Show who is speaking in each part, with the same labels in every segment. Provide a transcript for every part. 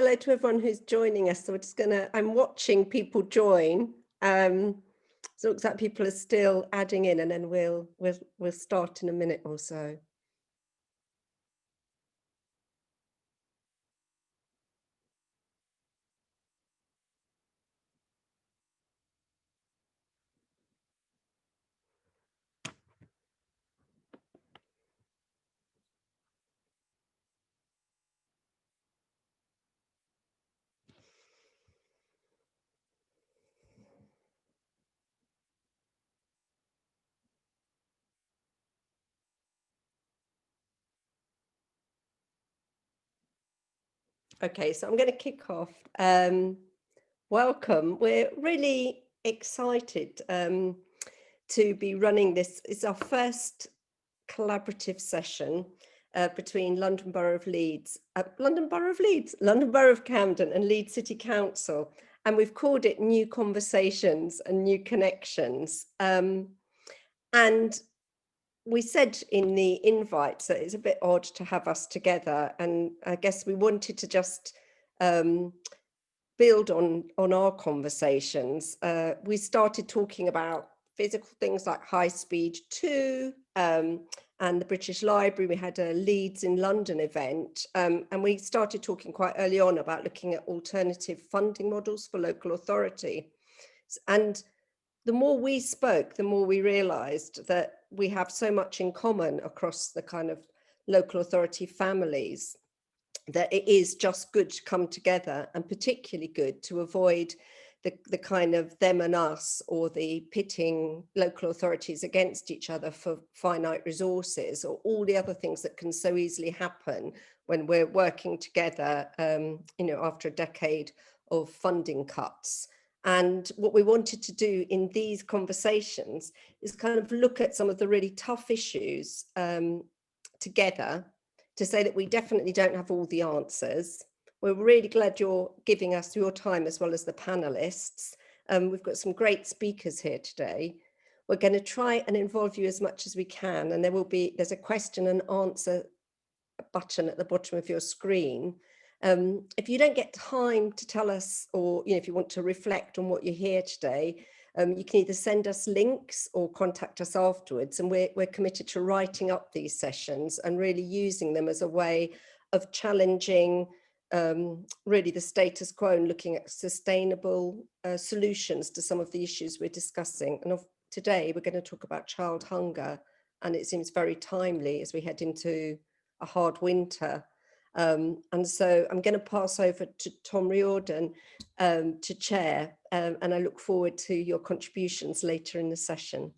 Speaker 1: hello to everyone who's joining us. So we're just I'm watching people join. So it looks like people are still adding in, and then we'll start in a minute or so. Okay, so I'm going to kick off. Welcome. We're really excited to be running this. It's our first collaborative session between London Borough of Camden and Leeds City Council. And we've called it New Conversations and New Connections. And we said in the invite that it's a bit odd to have us together, and I guess we wanted to just build on our conversations. We started talking about physical things like High Speed 2 and the British Library. We had a Leeds in London event, and we started talking quite early on about looking at alternative funding models for local authority. And the more we spoke, the more we realised that we have so much in common across the kind of local authority families, that it is just good to come together, and particularly good to avoid the kind of them and us, or the pitting local authorities against each other for finite resources, or all the other things that can so easily happen when we're working together, after a decade of funding cuts. And what we wanted to do in these conversations is kind of look at some of the really tough issues together, to say that we definitely don't have all the answers. We're really glad you're giving us your time, as well as the panelists. We've got some great speakers here today. We're going to try and involve you as much as we can, and there's a question and answer button at the bottom of your screen. If you don't get time to tell us, or if you want to reflect on what you hear today, you can either send us links or contact us afterwards, and we're committed to writing up these sessions and really using them as a way of challenging really the status quo, and looking at sustainable solutions to some of the issues we're discussing. And today we're going to talk about child hunger, and it seems very timely as we head into a hard winter. And so I'm going to pass over to Tom Riordan to chair, and I look forward to your contributions later in the session.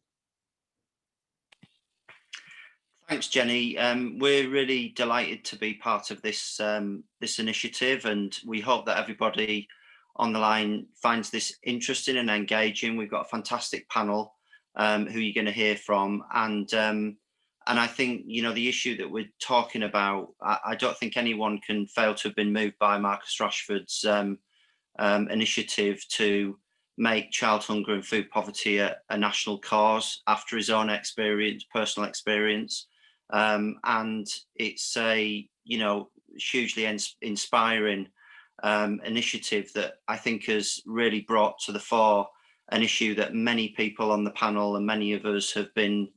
Speaker 2: Thanks, Jenny. We're really delighted to be part of this this initiative, and we hope that everybody on the line finds this interesting and engaging. We've got a fantastic panel who you're going to hear from, and I think, the issue that we're talking about, I don't think anyone can fail to have been moved by Marcus Rashford's initiative to make child hunger and food poverty a national cause after his own personal experience. And it's a, hugely inspiring initiative that I think has really brought to the fore an issue that many people on the panel and many of us have been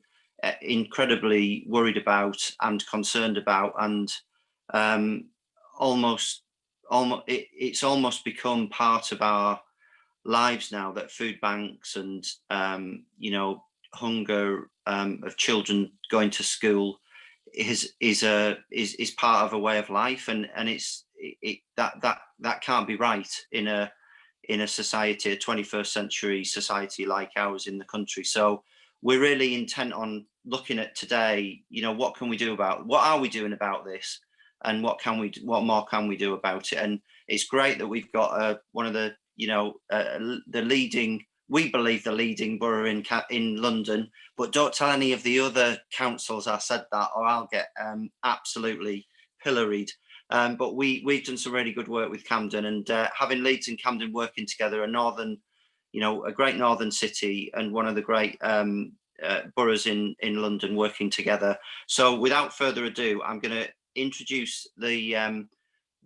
Speaker 2: incredibly worried about and concerned about, and it's almost become part of our lives now, that food banks and hunger of children going to school is part of a way of life, and that can't be right in a society, a 21st century society like ours in the country. So we're really intent on looking at today, what can we do what are we doing about this, and what more can we do about it? And it's great that we've got one of the leading, we believe the leading borough in London, but don't tell any of the other councils I said that, or I'll get absolutely pilloried. But we've done some really good work with Camden, and having Leeds and Camden working together, a great northern city and one of the great boroughs in London working together. So without further ado, I'm going to introduce the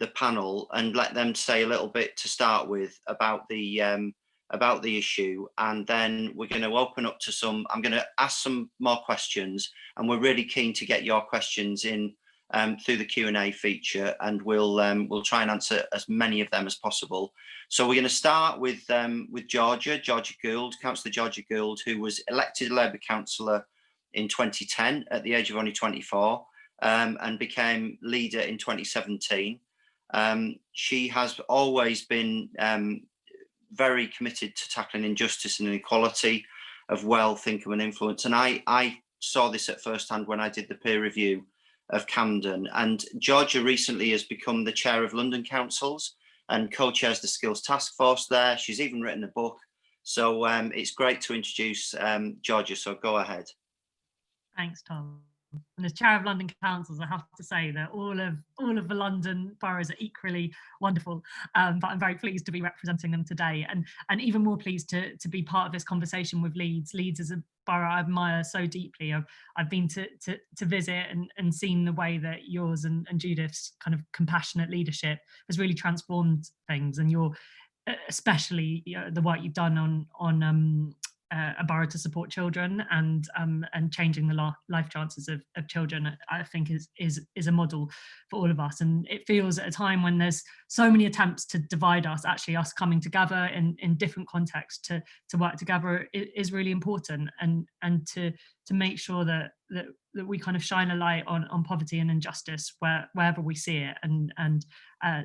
Speaker 2: panel and let them say a little bit to start with about the issue, and then we're going to open up to some. I'm going to ask some more questions, and we're really keen to get your questions in through the Q&A feature, and we'll try and answer as many of them as possible. So we're going to start with Georgia Gould, Councillor Georgia Gould, who was elected Labour councillor in 2010 at the age of only 24, and became leader in 2017. She has always been very committed to tackling injustice and inequality of wealth, income and influence. And I saw this at first hand when I did the peer review of Camden. And Georgia recently has become the chair of London Councils and co-chairs the Skills Task Force there. She's even written a book. So it's great to introduce Georgia, so go ahead.
Speaker 3: Thanks, Tom. And as chair of London Councils, I have to say that all of the London boroughs are equally wonderful, but I'm very pleased to be representing them today, and even more pleased to be part of this conversation with Leeds. Leeds is a borough I admire so deeply. I've been to visit and seen the way that yours and Judith's kind of compassionate leadership has really transformed things, and your especially the work you've done on a borough to support children and changing the life chances of children, I think is a model for all of us. And it feels at a time when there's so many attempts to divide us, actually us coming together in different contexts to work together is really important, and to make sure that we kind of shine a light on poverty and injustice wherever we see it. And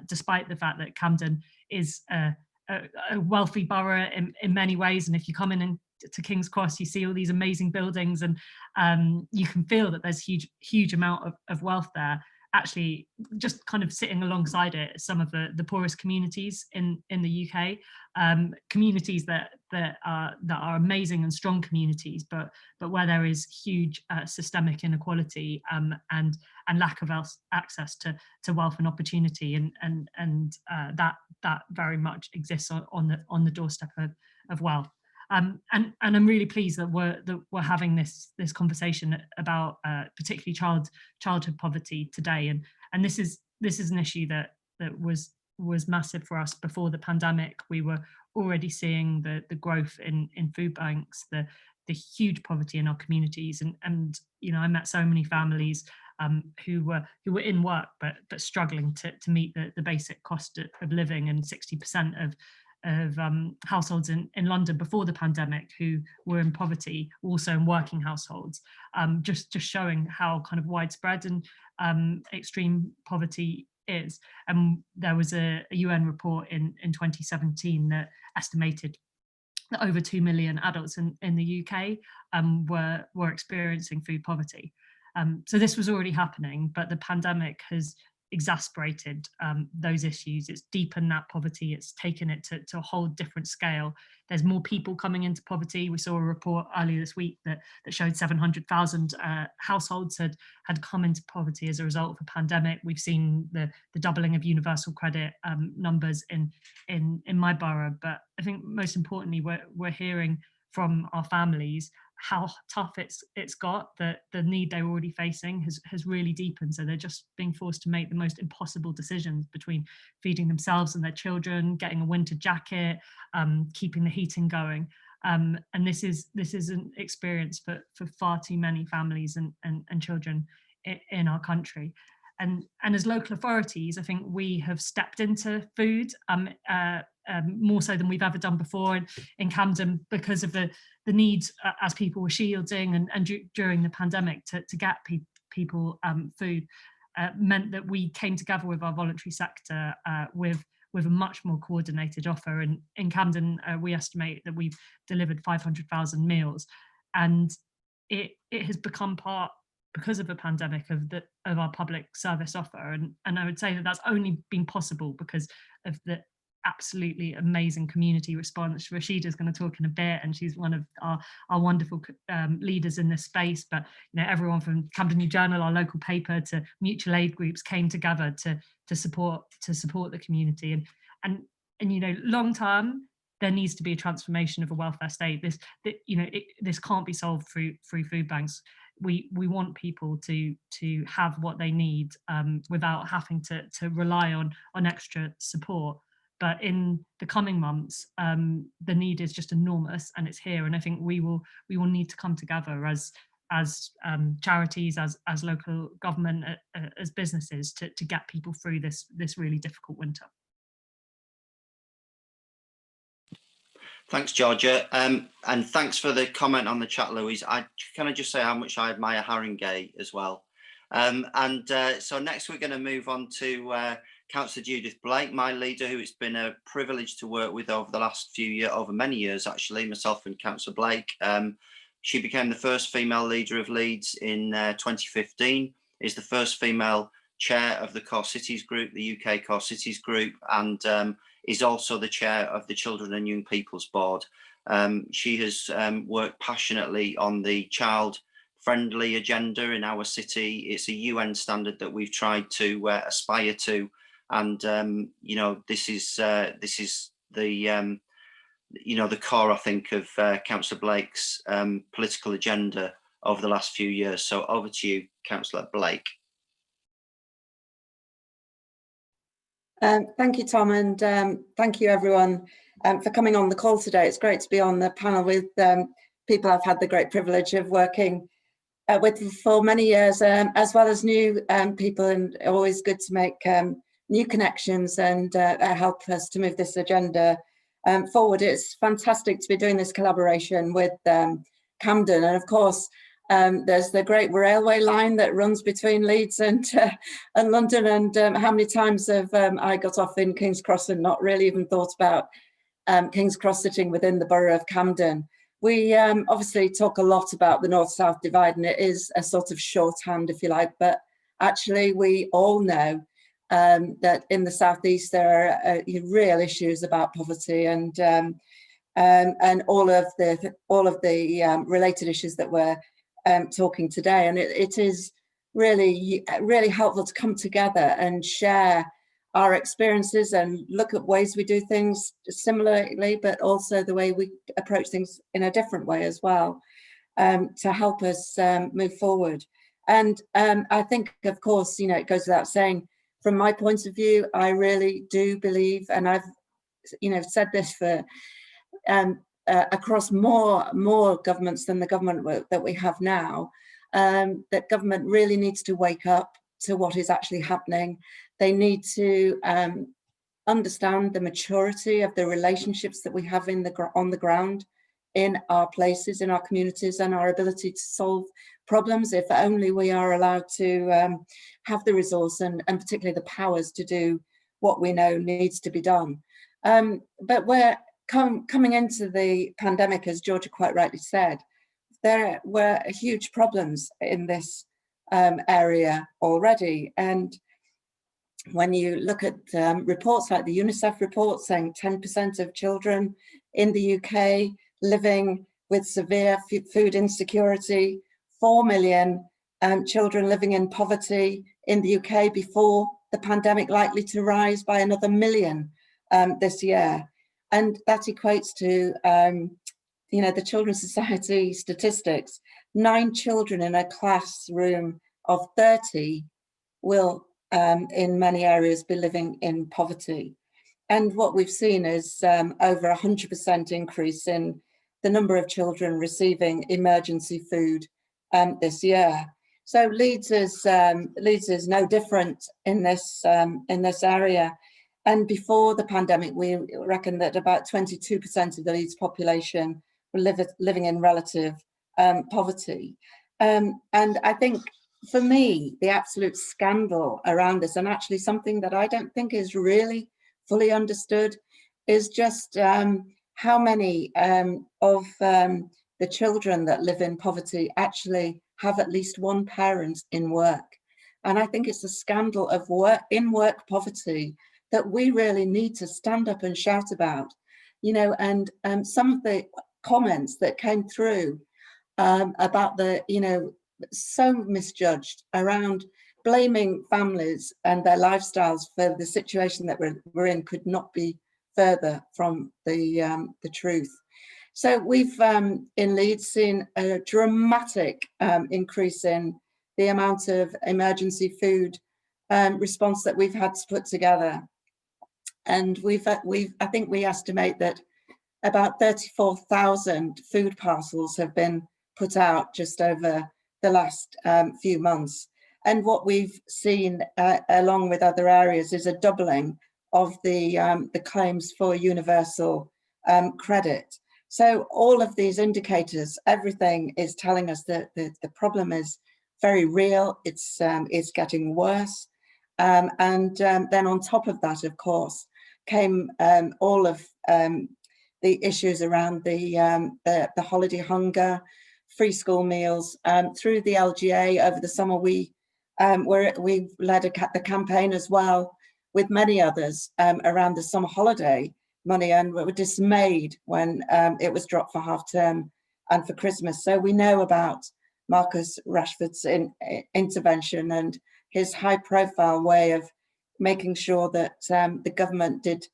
Speaker 3: despite the fact that Camden is a wealthy borough in many ways, and if you come in to King's Cross, you see all these amazing buildings, and you can feel that there's huge amount of wealth there. Actually, just kind of sitting alongside it, some of the poorest communities in the UK, communities that are amazing and strong communities, but where there is huge systemic inequality and lack of access to wealth and opportunity, and that very much exists on the doorstep of wealth. And I'm really pleased that we're having this conversation about particularly childhood poverty today, and this is an issue that was massive for us before the pandemic. We were already seeing the growth in food banks, the huge poverty in our communities, and I met so many families who were in work but struggling to meet the basic cost of living, and 60% of households in London before the pandemic who were in poverty, also in working households, just showing how kind of widespread and extreme poverty is. And there was a UN report in 2017 that estimated that over 2 million adults in the UK were experiencing food poverty. So this was already happening, but the pandemic has exacerbated those issues. It's deepened that poverty. It's taken it to a whole different scale. There's more people coming into poverty. We saw a report earlier this week that showed 700,000 households had come into poverty as a result of the pandemic. We've seen the doubling of universal credit numbers in my borough, but I think most importantly, we're hearing from our families how tough it's got, that the need they were already facing has really deepened. So they're just being forced to make the most impossible decisions between feeding themselves and their children, getting a winter jacket, keeping the heating going. And this is an experience for far too many families and children in our country. And as local authorities, I think we have stepped into food more so than we've ever done before in Camden, because of the need as people were shielding and during the pandemic to get people food, meant that we came together with our voluntary sector with a much more coordinated offer. And in Camden, we estimate that we've delivered 500,000 meals, and it has become part, because of the pandemic, of our public service offer. And I would say that that's only been possible because of the absolutely amazing community response. Rashida is going to talk in a bit, and she's one of our wonderful leaders in this space. But everyone from Camden New Journal, our local paper, to mutual aid groups came together to support the community. And long term, there needs to be a transformation of a welfare state. This can't be solved through food banks. We want people to have what they need without having to rely on extra support. But in the coming months, the need is just enormous, and it's here. And I think we will need to come together as charities, as local government, as businesses, to get people through this really difficult winter.
Speaker 2: Thanks, Georgia, and thanks for the comment on the chat, Louise. Can I just say how much I admire Haringey as well. So next we're going to move on to Councillor Judith Blake, my leader, who it's been a privilege to work with over the last few years, over many years actually, myself and Councillor Blake. She became the first female leader of Leeds in 2015, is the first female chair of the Core Cities Group, the UK Core Cities Group, and is also the chair of the Children and Young People's Board. She has worked passionately on the child-friendly agenda in our city. It's a UN standard that we've tried to aspire to, and this is the the core, I think, of Councillor Blake's political agenda over the last few years. So over to you, Councillor Blake.
Speaker 4: Thank you, Tom, and thank you everyone for coming on the call today. It's great to be on the panel with people I've had the great privilege of working with for many years, as well as new people, and always good to make new connections and help us to move this agenda forward. It's fantastic to be doing this collaboration with Camden, and of course there's the great railway line that runs between Leeds and London, and how many times have I got off in King's Cross and not really even thought about King's Cross sitting within the borough of Camden. We obviously talk a lot about the north-south divide, and it is a sort of shorthand, if you like, but actually we all know that in the southeast there are real issues about poverty and all of the related issues that we're talking today, and it is really helpful to come together and share our experiences and look at ways we do things similarly, but also the way we approach things in a different way as well, to help us move forward. And I think, of course, it goes without saying, from my point of view, I really do believe, and I've said this for across more governments than the government that we have now, that government really needs to wake up to what is actually happening. They need to understand the maturity of the relationships that we have on the ground, in our places, in our communities, and our ability to solve problems, if only we are allowed to have the resource and particularly the powers to do what we know needs to be done. But we're coming into the pandemic, as Georgia quite rightly said, there were huge problems in this area already. And when you look at reports like the UNICEF report saying 10% of children in the UK living with severe food insecurity, 4 million children living in poverty in the UK before the pandemic, likely to rise by another 1 million this year. And that equates to, the Children's Society statistics. 9 children in a classroom of 30 will, in many areas, be living in poverty. And what we've seen is over 100% increase in the number of children receiving emergency food this year. So Leeds is no different in this area. And before the pandemic, we reckon that about 22% of the Leeds population were living in relative poverty. And I think, for me, the absolute scandal around this, and actually something that I don't think is really fully understood, is just how many of the children that live in poverty actually have at least one parent in work. And I think it's a scandal of in-work poverty that we really need to stand up and shout about. And some of the comments that came through about so misjudged around blaming families and their lifestyles for the situation that we're in could not be further from the truth. So we've in Leeds seen a dramatic increase in the amount of emergency food response that we've had to put together, and I think we estimate that about 34,000 food parcels have been put out just over the last few months. And what we've seen, along with other areas, is a doubling of the claims for universal credit. So all of these indicators, everything is telling us that the problem is very real. It's getting worse. And then on top of that, of course, came all of the issues around the holiday hunger, free school meals. Through the LGA over the summer, we led the campaign as well with many others around the summer holiday money, and we were dismayed when it was dropped for half term and for Christmas. So we know about Marcus Rashford's intervention and his high profile way of making sure that the government did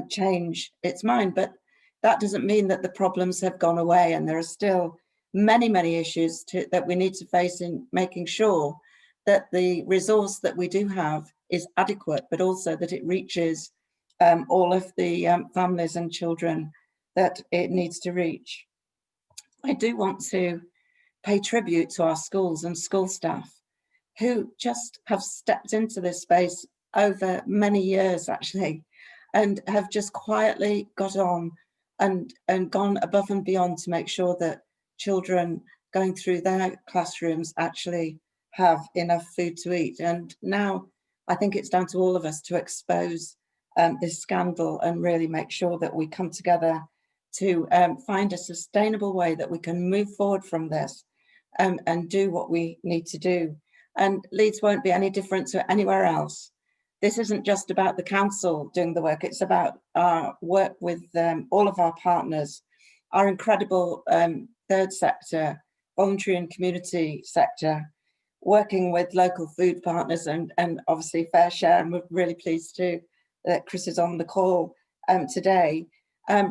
Speaker 4: change its mind. But that doesn't mean that the problems have gone away, and there are still many, many issues that we need to face in making sure that the resource that we do have is adequate, but also that it reaches all of the families and children that it needs to reach. I do want to pay tribute to our schools and school staff who just have stepped into this space over many years, actually, and have just quietly got on and gone above and beyond to make sure that children going through their classrooms actually have enough food to eat. And now I think it's down to all of us to expose this scandal and really make sure that we come together to find a sustainable way that we can move forward from this and do what we need to do. And Leeds won't be any different to anywhere else. This isn't just about the council doing the work, it's about our work with all of our partners, our incredible third sector, voluntary and community sector, working with local food partners and obviously Fair Share. And we're really pleased that Chris is on the call today,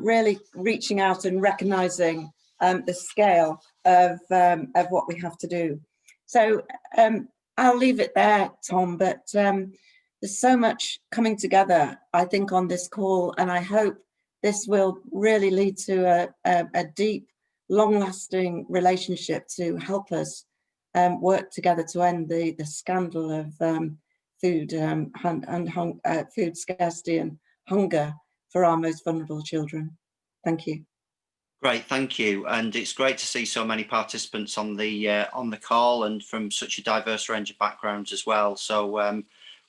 Speaker 4: really reaching out and recognising the scale of what we have to do. So I'll leave it there, Tom, but there's so much coming together, I think, on this call, and I hope this will really lead to a deep, long-lasting relationship to help us work together to end the scandal of food food scarcity and hunger for our most vulnerable children. Thank you.
Speaker 2: Great, thank you, and it's great to see so many participants on the call and from such a diverse range of backgrounds as well. So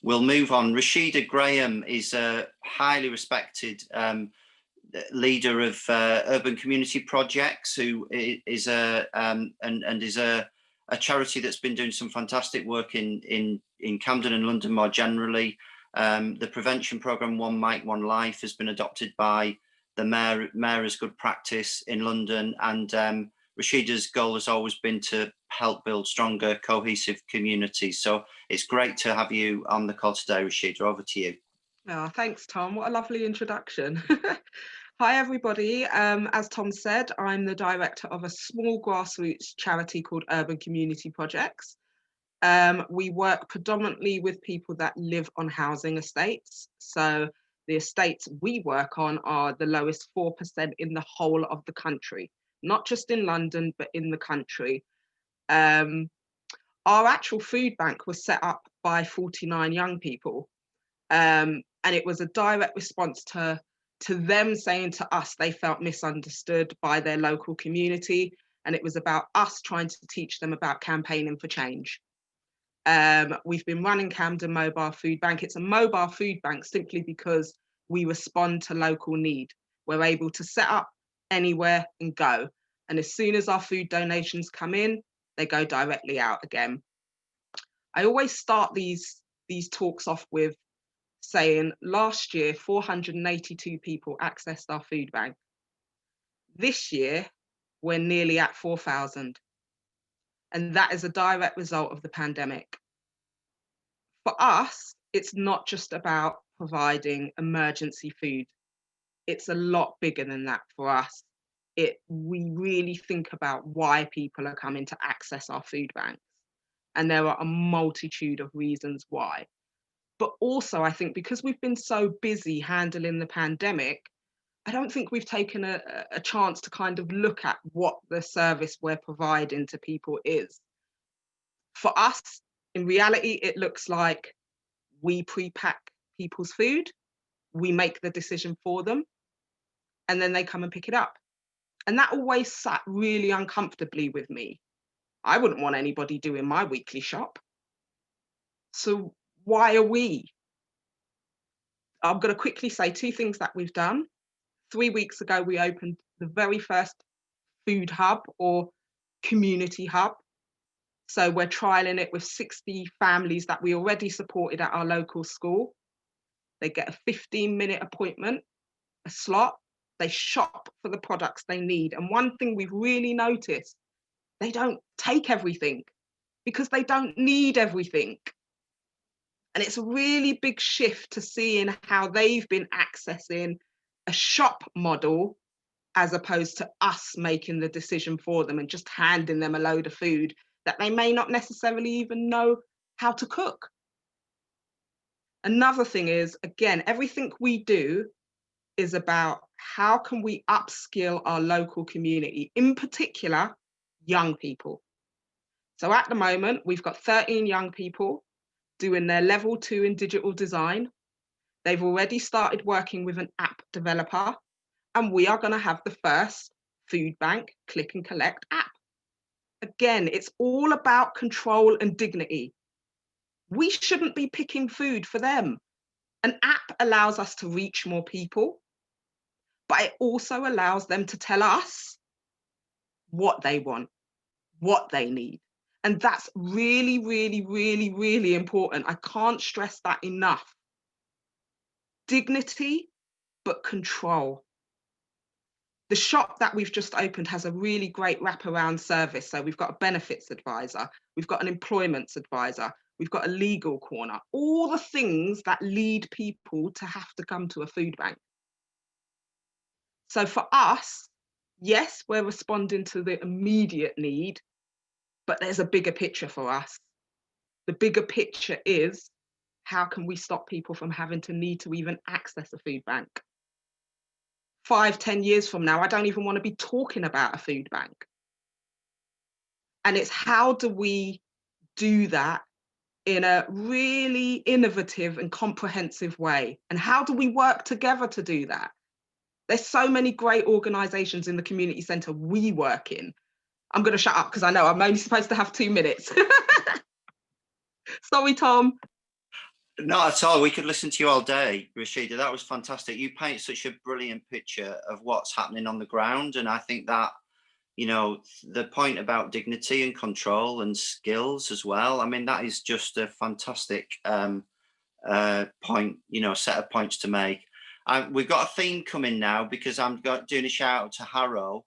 Speaker 2: we'll move on. Rashida Graham is a highly respected leader of urban community projects, who is a charity that's been doing some fantastic work in Camden and London more generally. The prevention programme One Mic, One Life has been adopted by the Mayor as good practice in London, and Rashida's goal has always been to help build stronger, cohesive communities. So it's great to have you on the call today, Rashida. Over to you.
Speaker 5: Oh, thanks, Tom. What a lovely introduction. Hi, everybody. As Tom said, I'm the director of a small grassroots charity called Urban Community Projects. We work predominantly with people that live on housing estates. So the estates we work on are the lowest 4% in the whole of the country, not just in London, but in the country. Our actual food bank was set up by 49 young people. And it was a direct response to them saying to us they felt misunderstood by their local community. And it was about us trying to teach them about campaigning for change. We've been running Camden Mobile Food Bank. It's a mobile food bank simply because we respond to local need. We're able to set up anywhere and go. And as soon as our food donations come in, they go directly out again. I always start these talks off with saying last year, 482 people accessed our food bank. This year, we're nearly at 4,000. And that is a direct result of the pandemic. For us, it's not just about providing emergency food. it's a lot bigger than that for us. We really think about why people are coming to access our food banks. And there are a multitude of reasons why. But also, I think because we've been so busy handling the pandemic, I don't think we've taken a chance to kind of look at what the service we're providing to people is. For us, in reality, it looks like we pre-pack people's food, we make the decision for them, and then they come and pick it up. And that always sat really uncomfortably with me. I wouldn't want anybody doing my weekly shop. So why are we? I'm going to quickly say 2 things that we've done. 3 weeks ago, we opened the very first food hub or community hub. So we're trialing it with 60 families that we already supported at our local school. They get a 15-minute appointment, a slot. They shop for the products they need. And one thing we've really noticed, they don't take everything because they don't need everything. And it's a really big shift to seeing how they've been accessing a shop model as opposed to us making the decision for them and just handing them a load of food that they may not necessarily even know how to cook. Another thing is, again, everything we do is about how can we upskill our local community, in particular, young people. So at the moment, we've got 13 young people doing their level 2 in digital design. They've already started working with an app developer, and we are going to have the first food bank click and collect app. Again, it's all about control and dignity. We shouldn't be picking food for them. An app allows us to reach more people, but it also allows them to tell us what they want, what they need. And that's really, really, really, really important. I can't stress that enough. Dignity, but control. The shop that we've just opened has a really great wraparound service. So we've got a benefits advisor, we've got an employments advisor, we've got a legal corner, all the things that lead people to have to come to a food bank. So for us, yes, we're responding to the immediate need, but there's a bigger picture for us. The bigger picture is, how can we stop people from having to need to even access a food bank? 5-10 years from now, I don't even want to be talking about a food bank. And it's how do we do that in a really innovative and comprehensive way? And how do we work together to do that? There's so many great organisations in the community centre we work in. I'm going to shut up because I know I'm only supposed to have 2 minutes. Sorry, Tom.
Speaker 2: Not at all. We could listen to you all day, Rashida. That was fantastic. You paint such a brilliant picture of what's happening on the ground. And I think that, you know, the point about dignity and control and skills as well, I mean, that is just a fantastic point, you know, set of points to make. We've got a theme coming now because I'm doing a shout out to Harrow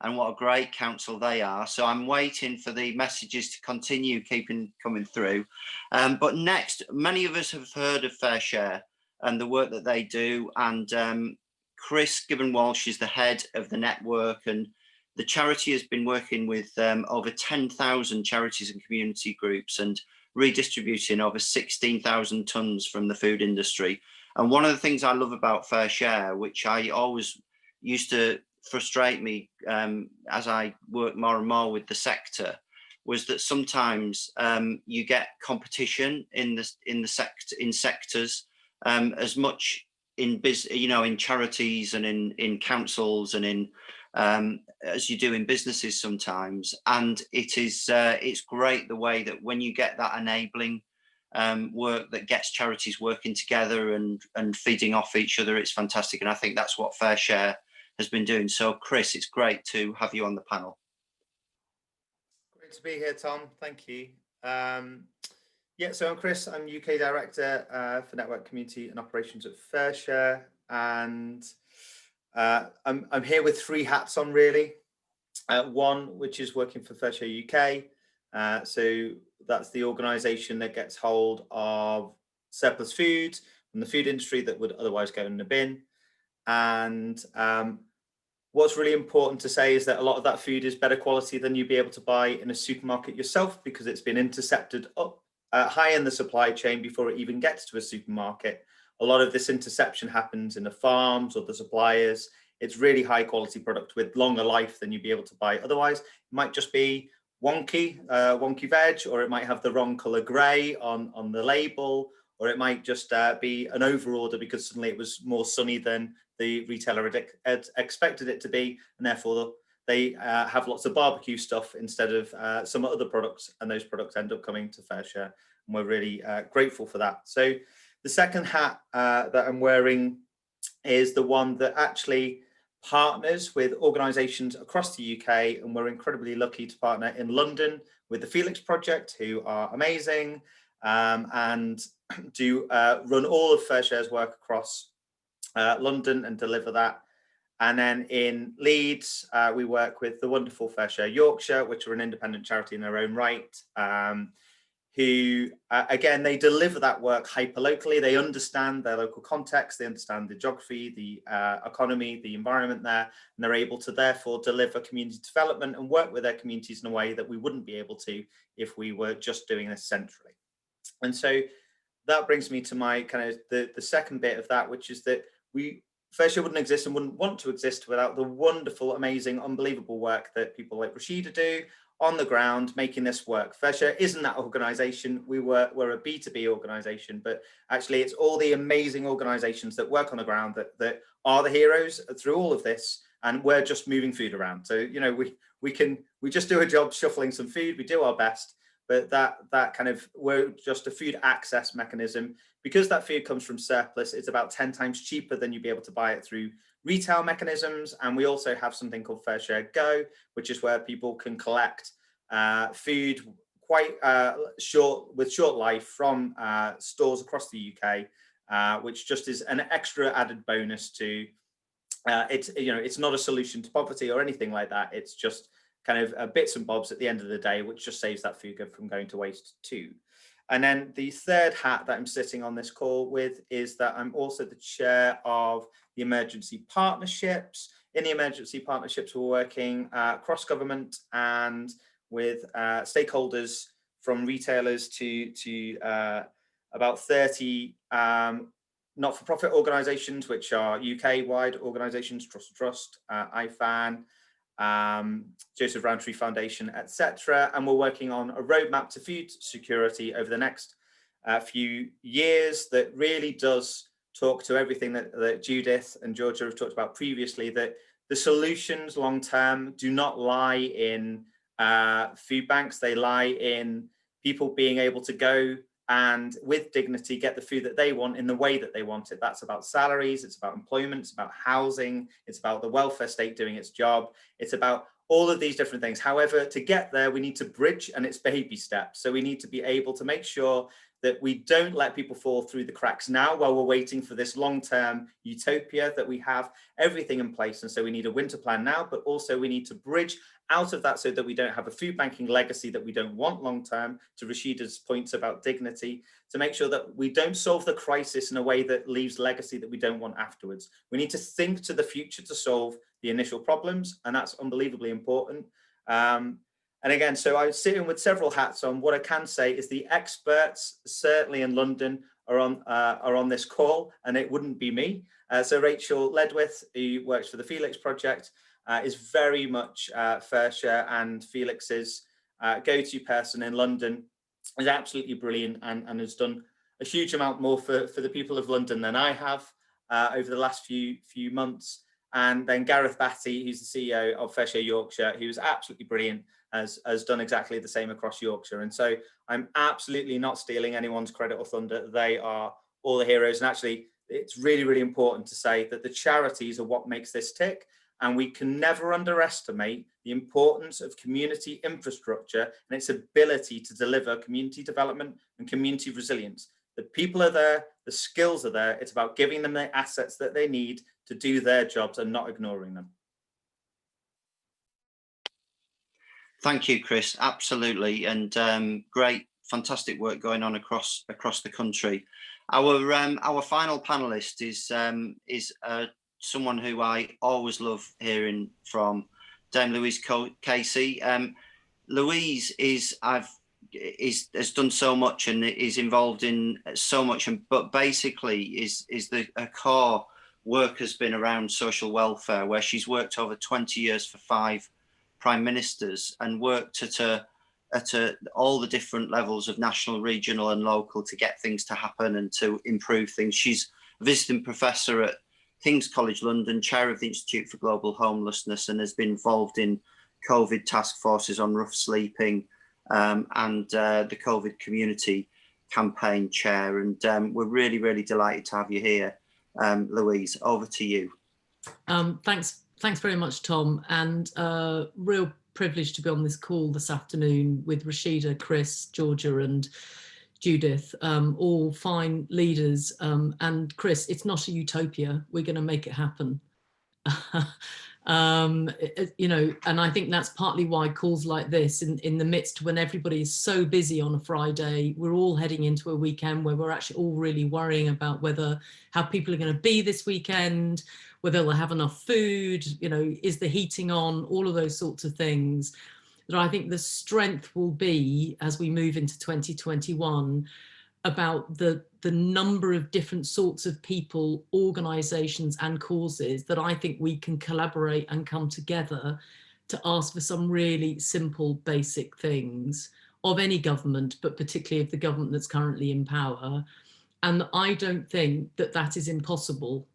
Speaker 2: and what a great council they are. So I'm waiting for the messages to continue coming through. But next, many of us have heard of Fair Share and the work that they do. And Chris Gibbon-Walsh is the head of the network, and the charity has been working with over 10,000 charities and community groups and redistributing over 16,000 tonnes from the food industry. And one of the things I love about Fair Share, which I always used to frustrate me as I work more and more with the sector, was that sometimes you get competition in sectors as much in in charities and in councils and in as you do in businesses sometimes. And it's great the way that when you get that enabling work that gets charities working together and feeding off each other, it's fantastic. And I think that's what Fair Share has been doing. So Chris, it's great to have you on the panel.
Speaker 6: Great to be here, Tom. Thank you. Yeah, so I'm Chris. I'm UK Director for Network Community and Operations at Fair Share, and I'm here with 3 hats on really. One, which is working for Fair Share UK. So that's the organisation that gets hold of surplus food from the food industry that would otherwise go in the bin, And what's really important to say is that a lot of that food is better quality than you'd be able to buy in a supermarket yourself, because it's been intercepted up high in the supply chain before it even gets to a supermarket. A lot of this interception happens in the farms or the suppliers. It's really high quality product with longer life than you'd be able to buy otherwise. It might just be wonky veg, or it might have the wrong color gray on the label, or it might just be an overorder because suddenly it was more sunny than the retailer had expected it to be, and therefore they have lots of barbecue stuff instead of some other products, and those products end up coming to FareShare, and we're really grateful for that. So the second hat that I'm wearing is the one that actually partners with organisations across the UK, and we're incredibly lucky to partner in London with the Felix Project, who are amazing and do run all of FareShare's work across London and deliver that. And then in Leeds, we work with the wonderful FareShare Yorkshire, which are an independent charity in their own right, who, again, they deliver that work hyper-locally. They understand their local context, they understand the geography, the economy, the environment there, and they're able to therefore deliver community development and work with their communities in a way that we wouldn't be able to if we were just doing this centrally. And so that brings me to my kind of the second bit of that, which is that FareShare wouldn't exist and wouldn't want to exist without the wonderful, amazing, unbelievable work that people like Rashida do on the ground, making this work. FareShare isn't that organisation. We're a B2B organisation, but actually it's all the amazing organisations that work on the ground that are the heroes through all of this, and we're just moving food around. So, you know, we just do a job shuffling some food, we do our best, but that kind of, we're just a food access mechanism. Because that food comes from surplus, it's about 10 times cheaper than you'd be able to buy it through retail mechanisms. And we also have something called FareShare Go, which is where people can collect food quite short life from stores across the UK, which just is an extra added bonus to it's not a solution to poverty or anything like that. It's just kind of bits and bobs at the end of the day, which just saves that food from going to waste too. And then the third hat that I'm sitting on this call with is that I'm also the chair of the emergency partnerships. In the emergency partnerships, we're working cross government and with stakeholders from retailers to about 30 not-for-profit organisations, which are UK-wide organisations, Trust, IFAN, Joseph Rowntree Foundation, etc. And we're working on a roadmap to food security over the next few years that really does talk to everything that Judith and Georgia have talked about previously, that the solutions long-term do not lie in food banks. They lie in people being able to go and with dignity get the food that they want in the way that they want it. That's about salaries, it's about employment, it's about housing, it's about the welfare state doing its job, it's about all of these different things. However, to get there, we need to bridge, and it's baby steps. So we need to be able to make sure that we don't let people fall through the cracks now while we're waiting for this long-term utopia, that we have everything in place. And so we need a winter plan now, but also we need to bridge out of that so that we don't have a food banking legacy that we don't want long-term, to Rashida's points about dignity, to make sure that we don't solve the crisis in a way that leaves legacy that we don't want afterwards. We need to think to the future to solve the initial problems, and that's unbelievably important. And again, so I'm sitting with several hats on. What I can say is the experts, certainly in London, are on this call, and it wouldn't be me. So Rachel Ledwith, who works for the Felix Project, is very much FareShare and Felix's go-to person in London, is absolutely brilliant and has done a huge amount more for the people of London than I have over the last few months. And then Gareth Batty, who's the CEO of FareShare Yorkshire, who's absolutely brilliant, has done exactly the same across Yorkshire. And so I'm absolutely not stealing anyone's credit or thunder. They are all the heroes. And actually, it's really, really important to say that the charities are what makes this tick. And we can never underestimate the importance of community infrastructure and its ability to deliver community development and community resilience. The people are there, the skills are there. It's about giving them the assets that they need to do their jobs and not ignoring them.
Speaker 2: Thank you, Chris. Absolutely, and great, fantastic work going on across the country. Our final panelist is someone who I always love hearing from, Dame Louise Casey. Louise has done so much and is involved in so much, but basically is a core work has been around social welfare, where she's worked over 20 years for 5 prime ministers and worked at all the different levels of national, regional and local to get things to happen and to improve things. She's a visiting professor at King's College London, chair of the Institute for Global Homelessness, and has been involved in COVID task forces on rough sleeping and the COVID community campaign chair. And we're really, really delighted to have you here. Louise, over to you.
Speaker 7: Thanks very much, Tom, and real privilege to be on this call this afternoon with Rashida, Chris, Georgia and Judith, all fine leaders. And Chris, it's not a utopia. We're going to make it happen. You know, and I think that's partly why calls like this in the midst, when everybody is so busy on a Friday, we're all heading into a weekend where we're actually all really worrying about how people are going to be this weekend, whether they'll have enough food, you know, is the heating on, all of those sorts of things. That I think the strength will be as we move into 2021 about the number of different sorts of people, organisations and causes that I think we can collaborate and come together to ask for some really simple, basic things of any government, but particularly of the government that's currently in power. And I don't think that is impossible.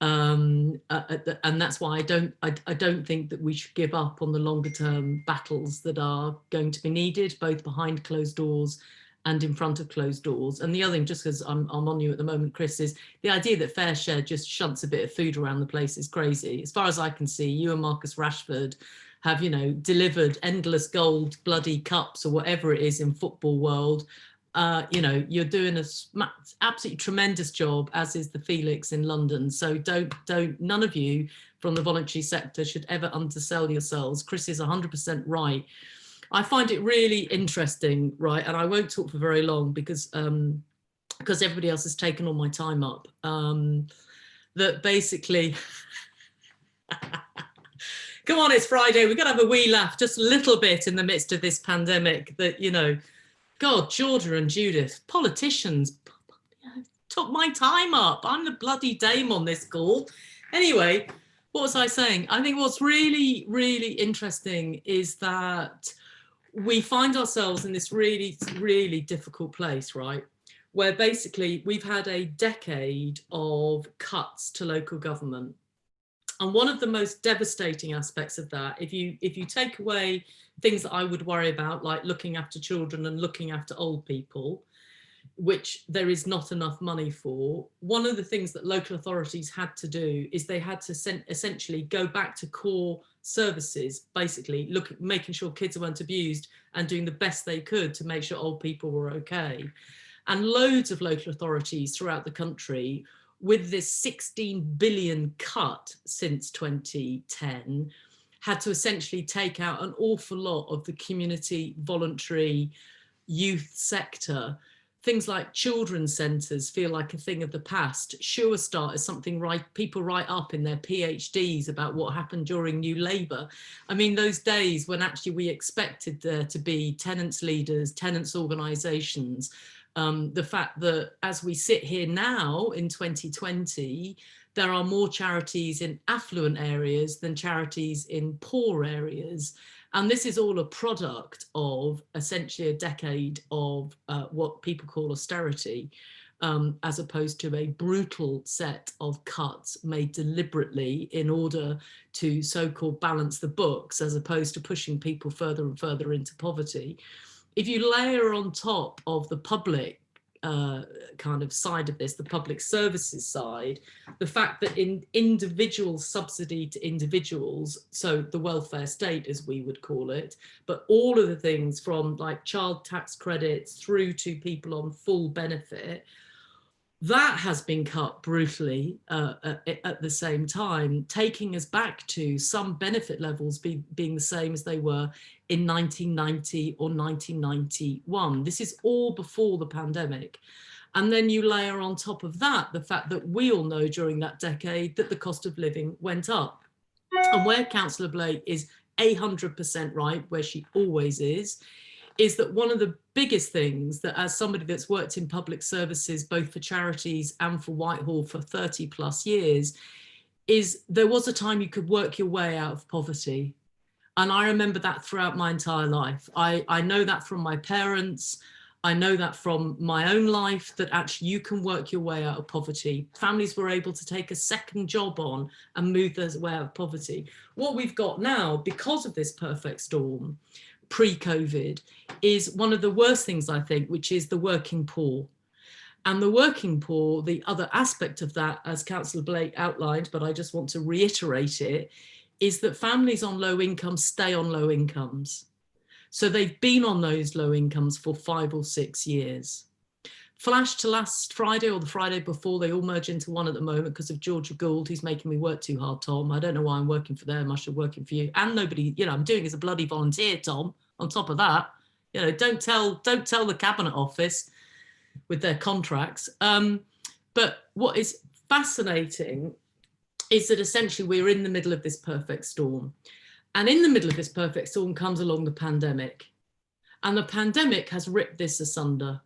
Speaker 7: And that's why I don't think that we should give up on the longer term battles that are going to be needed, both behind closed doors and in front of closed doors. And the other thing, just because I'm on you at the moment, Chris, is the idea that Fair Share just shunts a bit of food around the place is crazy. As far as I can see, you and Marcus Rashford have, you know, delivered endless gold bloody cups or whatever it is in football world. You know, you're doing an absolutely tremendous job, as is the Felix in London. So none of you from the voluntary sector should ever undersell yourselves. Chris is 100% right. I find it really interesting, right? And I won't talk for very long because everybody else has taken all my time up. That basically, come on, it's Friday. We've got to have a wee laugh, just a little bit in the midst of this pandemic that, you know, God, Georgia and Judith, politicians, took my time up. I'm the bloody dame on this call. Anyway, what was I saying? I think what's really, really interesting is that we find ourselves in this really, really difficult place, right? Where basically we've had a decade of cuts to local government. And one of the most devastating aspects of that, if you take away things that I would worry about, like looking after children and looking after old people, which there is not enough money for, one of the things that local authorities had to do is they had to essentially go back to core services, basically making sure kids weren't abused and doing the best they could to make sure old people were okay. And loads of local authorities throughout the country, with this 16 billion cut since 2010, had to essentially take out an awful lot of the community, voluntary, youth sector. Things like children's centres feel like a thing of the past. Sure Start is something people write up in their PhDs about what happened during New Labour. I mean, those days when actually we expected there to be tenants leaders, tenants organisations, the fact that as we sit here now in 2020, there are more charities in affluent areas than charities in poor areas. And this is all a product of essentially a decade of what people call austerity, as opposed to a brutal set of cuts made deliberately in order to so-called balance the books, as opposed to pushing people further and further into poverty. If you layer on top of the public kind of side of this, the public services side, the fact that in individual subsidy to individuals, so the welfare state as we would call it, but all of the things from like child tax credits through to people on full benefit, that has been cut brutally at the same time, taking us back to some benefit levels being the same as they were in 1990 or 1991. This is all before the pandemic. And then you layer on top of that the fact that we all know during that decade that the cost of living went up. And where Councillor Blake is 100% right, where she always is that one of the biggest things that, as somebody that's worked in public services, both for charities and for Whitehall for 30 plus years, is there was a time you could work your way out of poverty. And I remember that throughout my entire life. I know that from my parents. I know that from my own life, that actually you can work your way out of poverty. Families were able to take a second job on and move their way out of poverty. What we've got now, because of this perfect storm, pre-COVID, is one of the worst things, I think, which is the working poor. And the working poor, the other aspect of that, as Councillor Blake outlined, but I just want to reiterate it, is that families on low incomes stay on low incomes. So they've been on those low incomes for 5 or 6 years. Flash to last Friday or the Friday before, they all merge into one at the moment because of Georgia Gould, who's making me work too hard, Tom. I don't know why I'm working for them. I should be working for you. And nobody, you know, I'm doing it as a bloody volunteer, Tom, on top of that. You know, don't tell the Cabinet Office with their contracts. But what is fascinating is that essentially we're in the middle of this perfect storm. And in the middle of this perfect storm comes along the pandemic. And the pandemic has ripped this asunder.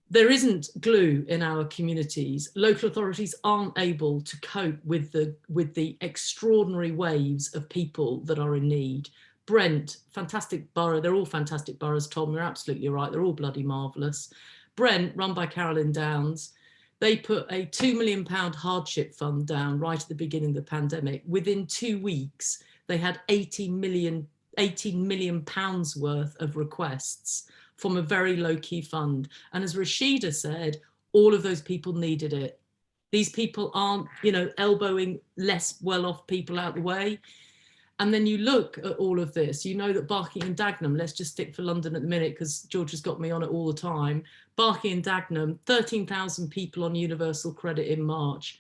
Speaker 7: There isn't glue in our communities. Local authorities aren't able to cope with the extraordinary waves of people that are in need. Brent, fantastic borough. They're all fantastic boroughs, Tom. You're absolutely right. They're all bloody marvellous. Brent, run by Carolyn Downs, they put a £2 million hardship fund down right at the beginning of the pandemic. Within 2 weeks, they had 18 million pounds worth of requests from a very low-key fund. And as Rashida said, all of those people needed it. These people aren't, you know, elbowing less well-off people out the way. And then you look at all of this, you know that Barking and Dagenham, let's just stick for London at the minute because George has got me on it all the time. Barking and Dagenham, 13,000 people on universal credit in March,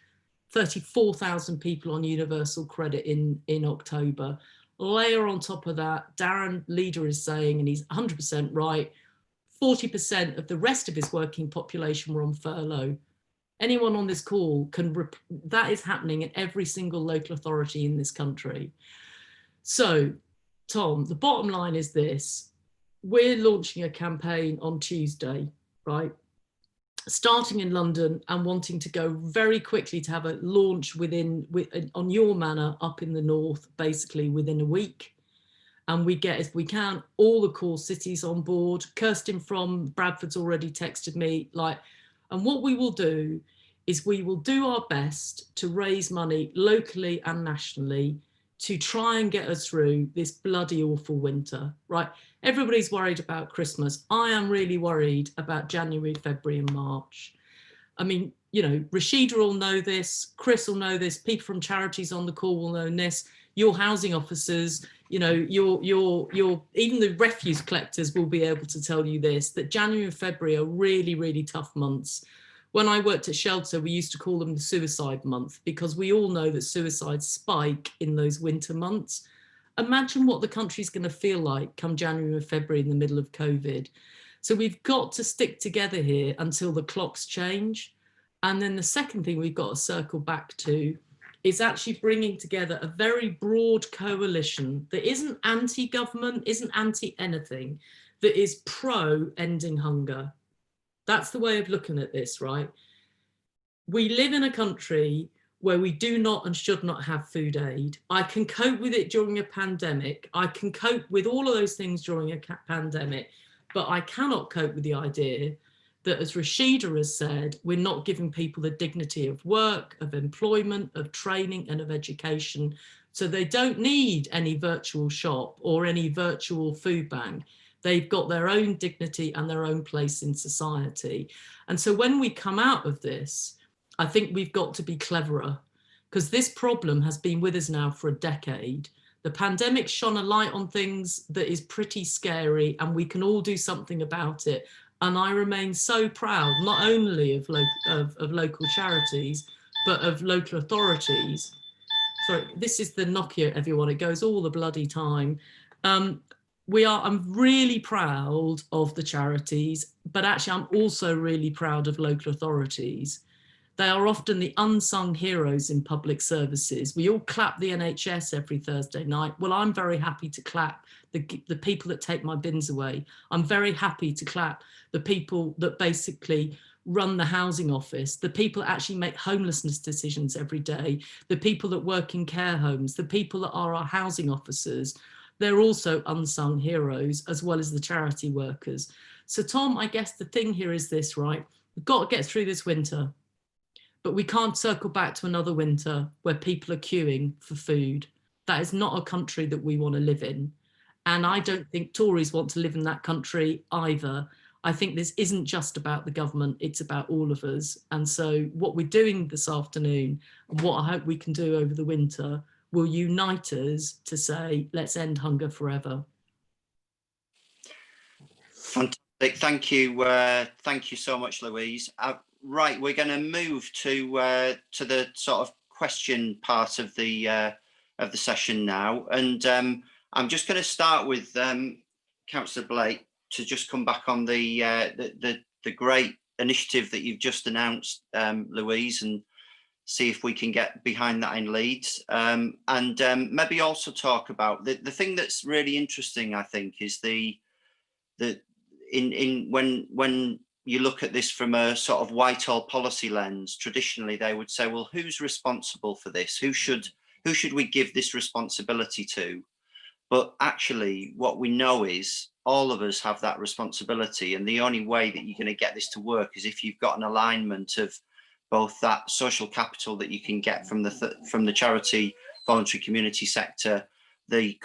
Speaker 7: 34,000 people on universal credit in October. Layer on top of that, Darren Leader is saying, and he's 100% right, 40% of the rest of his working population were on furlough. Anyone on this call that is happening in every single local authority in this country. So, Tom, the bottom line is this. We're launching a campaign on Tuesday, right? Starting in London and wanting to go very quickly to have a launch on your manor up in the north, basically within a week. And we get, if we can, all the core cities on board. Kirsten from Bradford's already texted me, and what we will do is we will do our best to raise money locally and nationally to try and get us through this bloody awful winter, right? Everybody's worried about Christmas. I am really worried about January, February and March. I mean, you know, Rashida will know this, Chris will know this, people from charities on the call will know this, your housing officers, you know, your even the refuse collectors will be able to tell you this, that January and February are really, really tough months. When I worked at shelter, we used to call them the suicide month because we all know that suicides spike in those winter months. Imagine what the country's going to feel like come January and February in the middle of COVID. So we've got to stick together here until the clocks change. And then the second thing we've got to circle back to is actually bringing together a very broad coalition that isn't anti-government, isn't anti-anything, that is pro-ending hunger. That's the way of looking at this, right? We live in a country where we do not and should not have food aid. I can cope with it during a pandemic. I can cope with all of those things during a pandemic, but I cannot cope with the idea that, as Rashida has said, we're not giving people the dignity of work, of employment, of training and of education. So they don't need any virtual shop or any virtual food bank. They've got their own dignity and their own place in society. And so when we come out of this, I think we've got to be cleverer because this problem has been with us now for a decade. The pandemic shone a light on things that is pretty scary and we can all do something about it. And I remain so proud, not only of local charities, but of local authorities. Sorry, this is the Nokia, everyone. It goes all the bloody time. I'm really proud of the charities. but actually I'm also really proud of local authorities. They are often the unsung heroes in public services. We all clap the NHS every Thursday night. Well, I'm very happy to clap the people that take my bins away. I'm very happy to clap the people that basically run the housing office, the people that actually make homelessness decisions every day, the people that work in care homes, the people that are our housing officers. They're also unsung heroes, as well as the charity workers. So Tom, I guess the thing here is this, right? We've got to get through this winter. But we can't circle back to another winter where people are queuing for food. That is not a country that we want to live in. And I don't think Tories want to live in that country either. I think this isn't just about the government, it's about all of us. And so what we're doing this afternoon, and what I hope we can do over the winter, will unite us to say, let's end hunger forever.
Speaker 2: Fantastic. Thank you. Thank you so much, Louise. Right, we're going to move to the sort of question part of the session now, and I'm just going to start with Councillor Blake to just come back on the great initiative that you've just announced, Louise, and see if we can get behind that in Leeds, and maybe also talk about the thing that's really interesting. I think is when you look at this from a sort of Whitehall policy lens, traditionally they would say, well, who's responsible for this? Who should we give this responsibility to? But actually, what we know is all of us have that responsibility. And the only way that you're going to get this to work is if you've got an alignment of both that social capital that you can get from the charity, voluntary community sector, the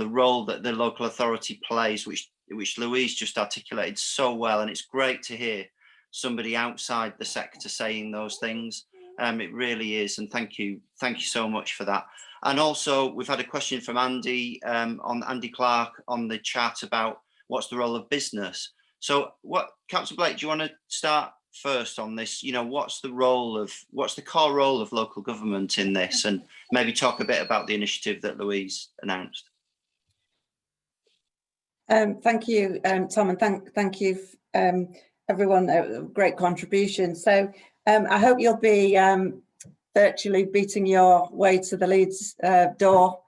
Speaker 2: role that the local authority plays, which Louise just articulated so well, and it's great to hear somebody outside the sector saying those things. It really is, and thank you so much for that. And also, we've had a question from Andy on Andy Clark on the chat about what's the role of business. So, Councillor Blake, do you want to start first on this? What's the core role of local government in this, and maybe talk a bit about the initiative that Louise announced.
Speaker 4: Thank you, Tom, and thank you, everyone. Great contribution. So I hope you'll be virtually beating your way to the Leeds door,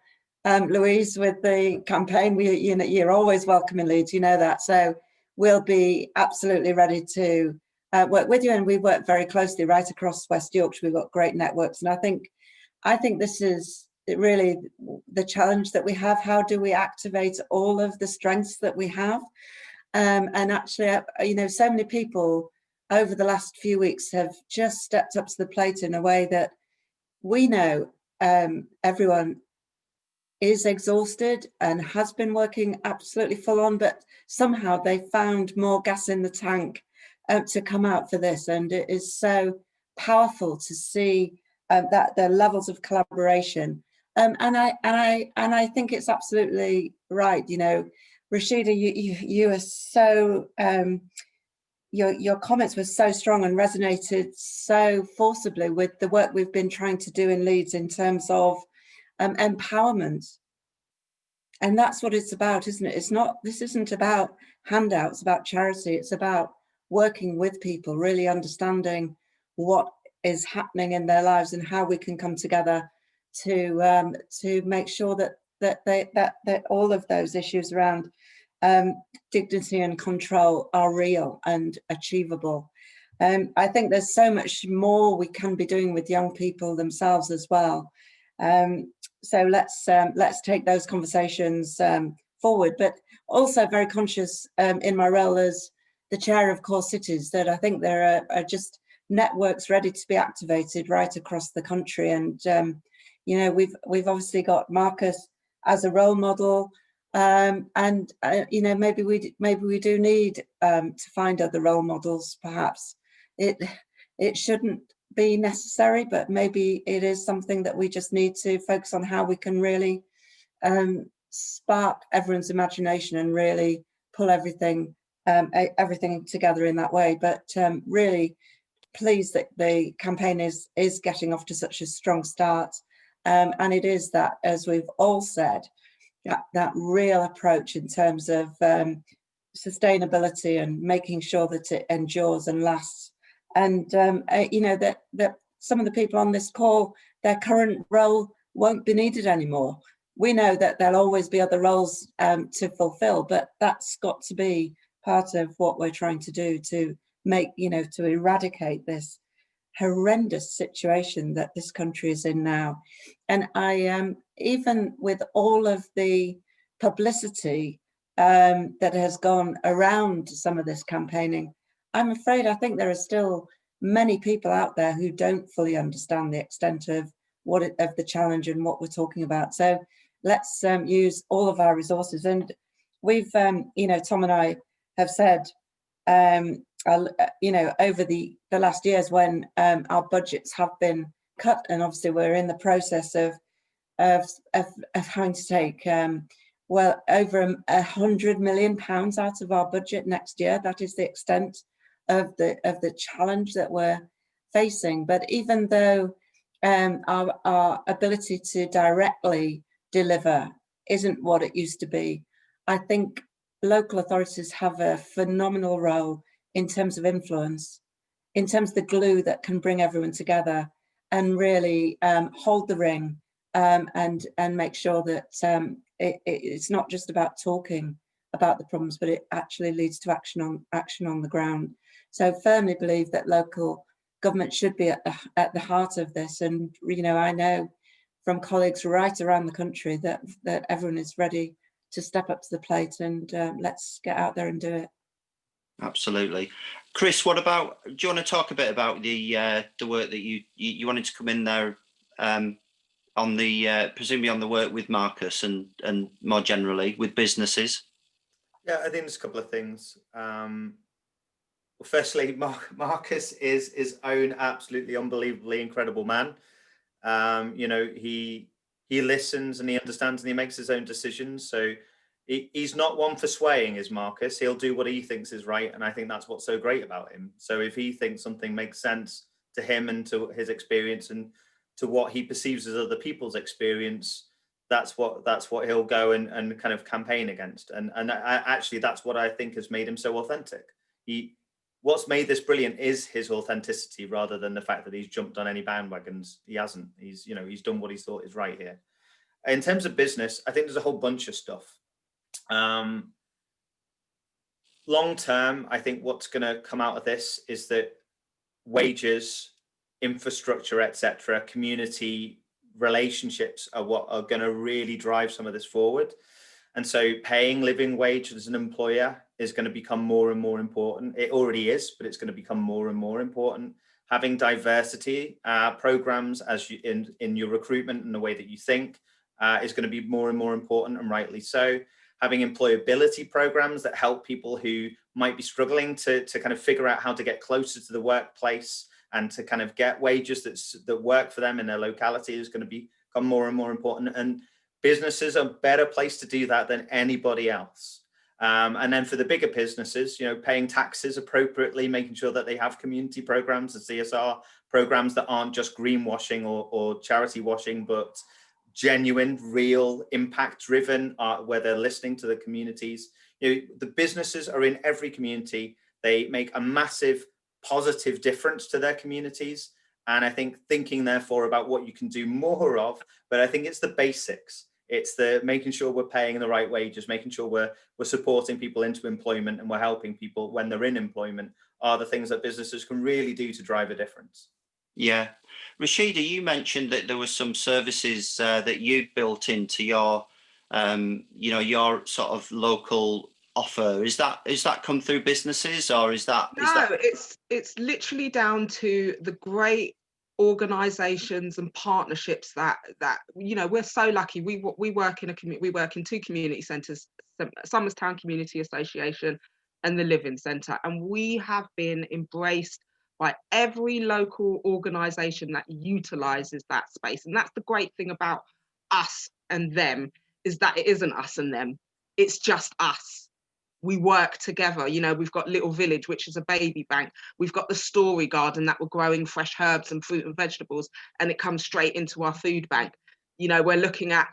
Speaker 4: Louise, with the campaign. You're always welcome in Leeds, you know that. So we'll be absolutely ready to work with you, and we work very closely right across West Yorkshire. We've got great networks, and I think this is really the challenge that we have. How do we activate all of the strengths that we have? And actually, so many people over the last few weeks have just stepped up to the plate in a way that we know everyone is exhausted and has been working absolutely full on, but somehow they found more gas in the tank to come out for this. And it is so powerful to see that the levels of collaboration. And I think it's absolutely right. Rashida, you are so your comments were so strong and resonated so forcibly with the work we've been trying to do in Leeds in terms of empowerment. And that's what it's about, isn't it? This isn't about handouts, about charity. It's about working with people, really understanding what is happening in their lives and how we can come together to make sure that all of those issues around dignity and control are real and achievable. I think there's so much more we can be doing with young people themselves as well. So let's take those conversations forward, but also very conscious in my role as the chair of Core Cities that I think there are just networks ready to be activated right across the country. And we've obviously got Marcus as a role model, and maybe we do need to find other role models. Perhaps it shouldn't be necessary, but maybe it is something that we just need to focus on how we can really spark everyone's imagination and really pull everything together in that way. But really pleased that the campaign is getting off to such a strong start, and it is that, as we've all said, that real approach in terms of sustainability and making sure that it endures and lasts. And you know, that some of the people on this call, their current role won't be needed anymore. We know that there'll always be other roles to fulfill, but that's got to be part of what we're trying to do to make, you know, to eradicate this horrendous situation that this country is in now. And I even with all of the publicity that has gone around some of this campaigning, I'm afraid I think there are still many people out there who don't fully understand the extent of of the challenge and what we're talking about. So let's use all of our resources. And we've, you know, Tom and I have said, you know, over the last years when our budgets have been cut, and obviously we're in the process of having to take well over £100 million out of our budget next year. That is the extent of the challenge that we're facing. But even though our ability to directly deliver isn't what it used to be, I think local authorities have a phenomenal role in terms of influence, in terms of the glue that can bring everyone together and really hold the ring and make sure that it's not just about talking about the problems, but it actually leads to action on the ground. So firmly believe that local government should be at the heart of this. And, you know, I know from colleagues right around the country that everyone is ready to step up to the plate, and let's get out there and do it.
Speaker 2: Absolutely. Chris, what about, do you want to talk a bit about the work that you wanted to come in there on the presumably on the work with Marcus and more generally with businesses?
Speaker 6: Yeah, I think there's a couple of things. Well, firstly, Marcus is his own absolutely unbelievably incredible man. You know, he listens and he understands and he makes his own decisions. So he's not one for swaying, is Marcus. He'll do what he thinks is right. And I think that's what's so great about him. So if he thinks something makes sense to him and to his experience and to what he perceives as other people's experience, that's what he'll go and kind of campaign against. And actually, that's what I think has made him so authentic. What's made this brilliant is his authenticity, rather than the fact that he's jumped on any bandwagons. He hasn't. He's done what he thought is right here. In terms of business, I think there's a whole bunch of stuff. Long term, I think what's going to come out of this is that wages, infrastructure, etc., community relationships are what are going to really drive some of this forward. And so paying living wage as an employer is going to become more and more important. It already is, but it's going to become more and more important. Having diversity programs as you in your recruitment and the way that you think is going to be more and more important, and rightly so. Having employability programs that help people who might be struggling to kind of figure out how to get closer to the workplace and to kind of get wages that work for them in their locality is going to become more and more important. And businesses are a better place to do that than anybody else. And then for the bigger businesses, you know, paying taxes appropriately, making sure that they have community programs, the CSR programs that aren't just greenwashing or charity washing, but genuine, real, impact driven, where they're listening to the communities. You know, the businesses are in every community. They make a massive positive difference to their communities. And I think thinking therefore about what you can do more of, but I think it's the basics. It's the making sure we're paying the right wages, making sure we're supporting people into employment and we're helping people when they're in employment are the things that businesses can really do to drive a difference. Yeah.
Speaker 2: Rashida, you mentioned that there were some services that you built into your, you know, your sort of local offer. Is that come through businesses, or is that?
Speaker 5: No, it's literally down to the great organizations and partnerships that you know, we're so lucky. We work in two community centers, Somers Town Community Association and the Living Centre, and we have been embraced by every local organization that utilizes that space. And that's the great thing about us and them, is that it isn't us and them, it's just us. We work together. You know, we've got Little Village, which is a baby bank. We've got the Story Garden that we're growing fresh herbs and fruit and vegetables, and it comes straight into our food bank. You know, we're looking at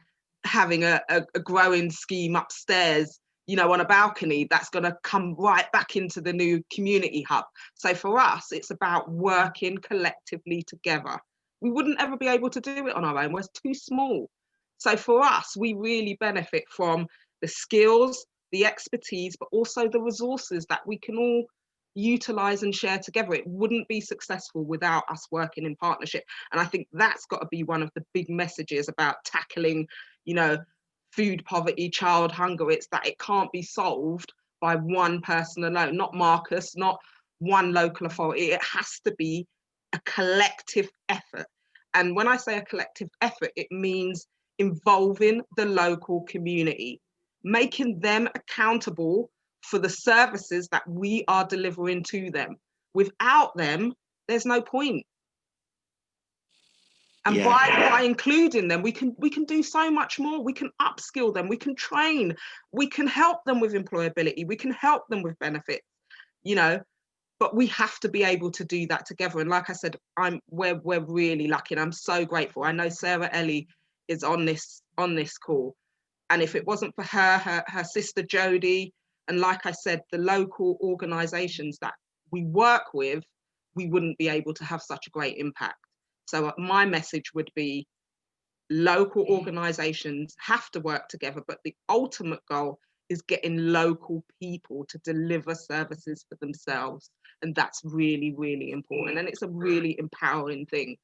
Speaker 5: having a growing scheme upstairs, you know, on a balcony, that's going to come right back into the new community hub. So for us, it's about working collectively together. We wouldn't ever be able to do it on our own. We're too small. So for us, we really benefit from the skills, the expertise, but also the resources that we can all utilize and share together. It wouldn't be successful without us working in partnership. And I think that's got to be one of the big messages about tackling, you know, food poverty, child hunger. It's that it can't be solved by one person alone, not Marcus, not one local authority. It has to be a collective effort. And when I say a collective effort, it means involving the local community, making them accountable for the services that we are delivering to them. Without them, there's no point. And by including them, we can do so much more. We can upskill them, we can train, we can help them with employability, we can help them with benefits, you know, but we have to be able to do that together. And like I said, we're really lucky, and I'm so grateful. I know Sarah Ellie is on this call. And if it wasn't for her sister Jodie, and like I said, the local organisations that we work with, we wouldn't be able to have such a great impact. So my message would be local organisations have to work together, but the ultimate goal is getting local people to deliver services for themselves. And that's really, really important. And it's a really empowering thing.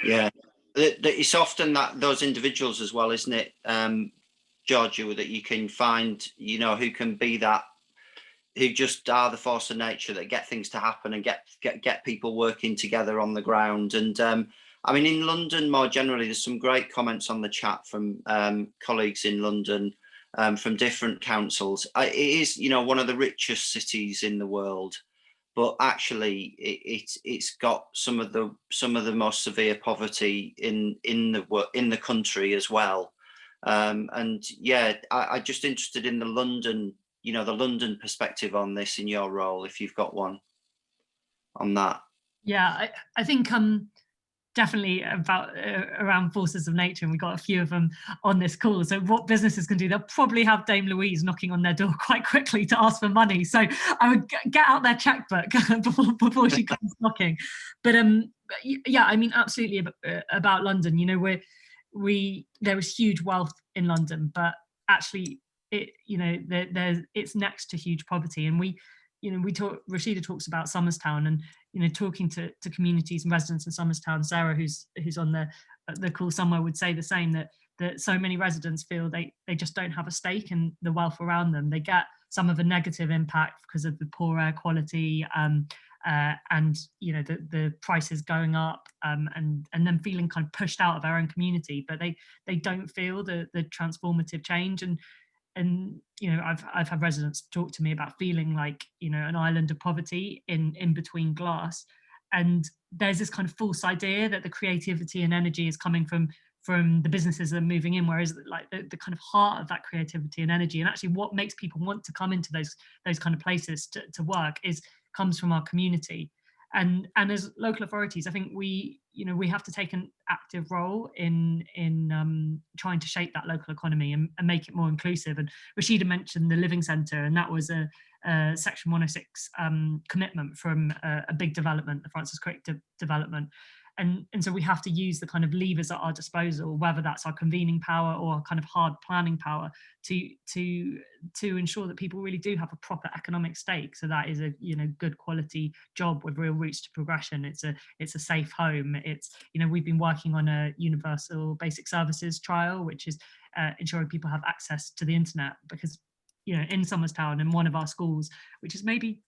Speaker 2: Yeah, it's often that those individuals as well, isn't it, Georgia, that you can find, you know, who can be that, who just are the force of nature that get things to happen and get people working together on the ground. And I mean, in London more generally, there's some great comments on the chat from colleagues in London, from different councils. It is, you know, one of the richest cities in the world, but actually it's got some of the most severe poverty in the country as well. And yeah, I'm just interested in the London, you know, the London perspective on this in your role, if you've got one on that.
Speaker 3: Yeah, I think definitely about around forces of nature, and we've got a few of them on this call. So what businesses can do, they'll probably have Dame Louise knocking on their door quite quickly to ask for money. So I would get out their checkbook before she comes knocking. But yeah, I mean, absolutely about London. You know, there is huge wealth in London, but actually, it's next to huge poverty. And Rashida talks about Somerstown, and talking to communities and residents in Somerstown. Sarah, who's on the call somewhere, would say the same, that so many residents feel they just don't have a stake in the wealth around them. They get some of the negative impact because of the poor air quality, and the prices going up, and then feeling kind of pushed out of their own community, but they don't feel the transformative change. And I've had residents talk to me about feeling like an island of poverty in between glass, and there's this kind of false idea that the creativity and energy is coming from the businesses that are moving in, whereas like the kind of heart of that creativity and energy, and actually what makes people want to come into those kind of places to work comes from our community. And as local authorities, I think we have to take an active role in trying to shape that local economy and make it more inclusive. And Rashida mentioned the Living Centre, and that was a Section 106 commitment from a big development, the Francis Crick development. And so we have to use the kind of levers at our disposal, whether that's our convening power or kind of hard planning power, to ensure that people really do have a proper economic stake. So that is a good quality job with real roots to progression. It's a safe home. It's we've been working on a universal basic services trial, which is ensuring people have access to the internet, because in Somerstown, in one of our schools, which is maybe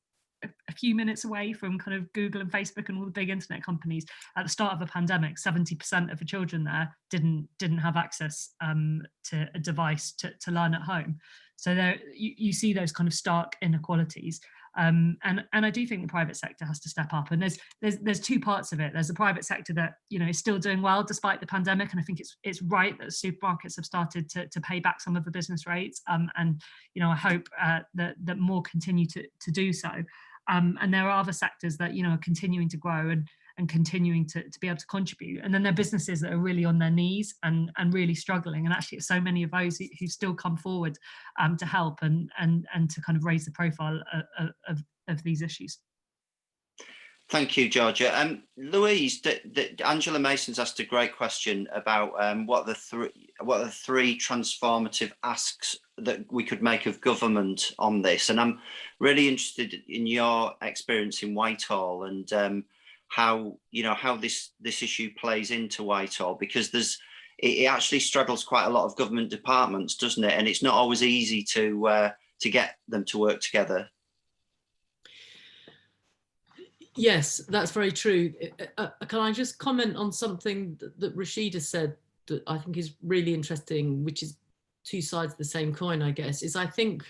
Speaker 3: a few minutes away from kind of Google and Facebook and all the big internet companies, at the start of the pandemic, 70% of the children there didn't have access to a device to learn at home. So there you see those kind of stark inequalities, and I do think the private sector has to step up. And there's two parts of it. There's the private sector that is still doing well despite the pandemic, and I think it's right that supermarkets have started to pay back some of the business rates, and I hope that more continue to do so. And there are other sectors that are continuing to grow, and continuing to be able to contribute. And then there are businesses that are really on their knees and really struggling. And actually it's so many of those who still come forward to help and to kind of raise the profile of these issues.
Speaker 2: Thank you, Georgia. Louise, Angela Mason's asked a great question about what the three transformative asks that we could make of government on this, and I'm really interested in your experience in Whitehall and how this issue plays into Whitehall, because it actually straddles quite a lot of government departments, doesn't it? And it's not always easy to get them to work together.
Speaker 7: Yes, that's very true. Can I just comment on something that Rashida said that I think is really interesting, which is two sides of the same coin, I guess, is I think,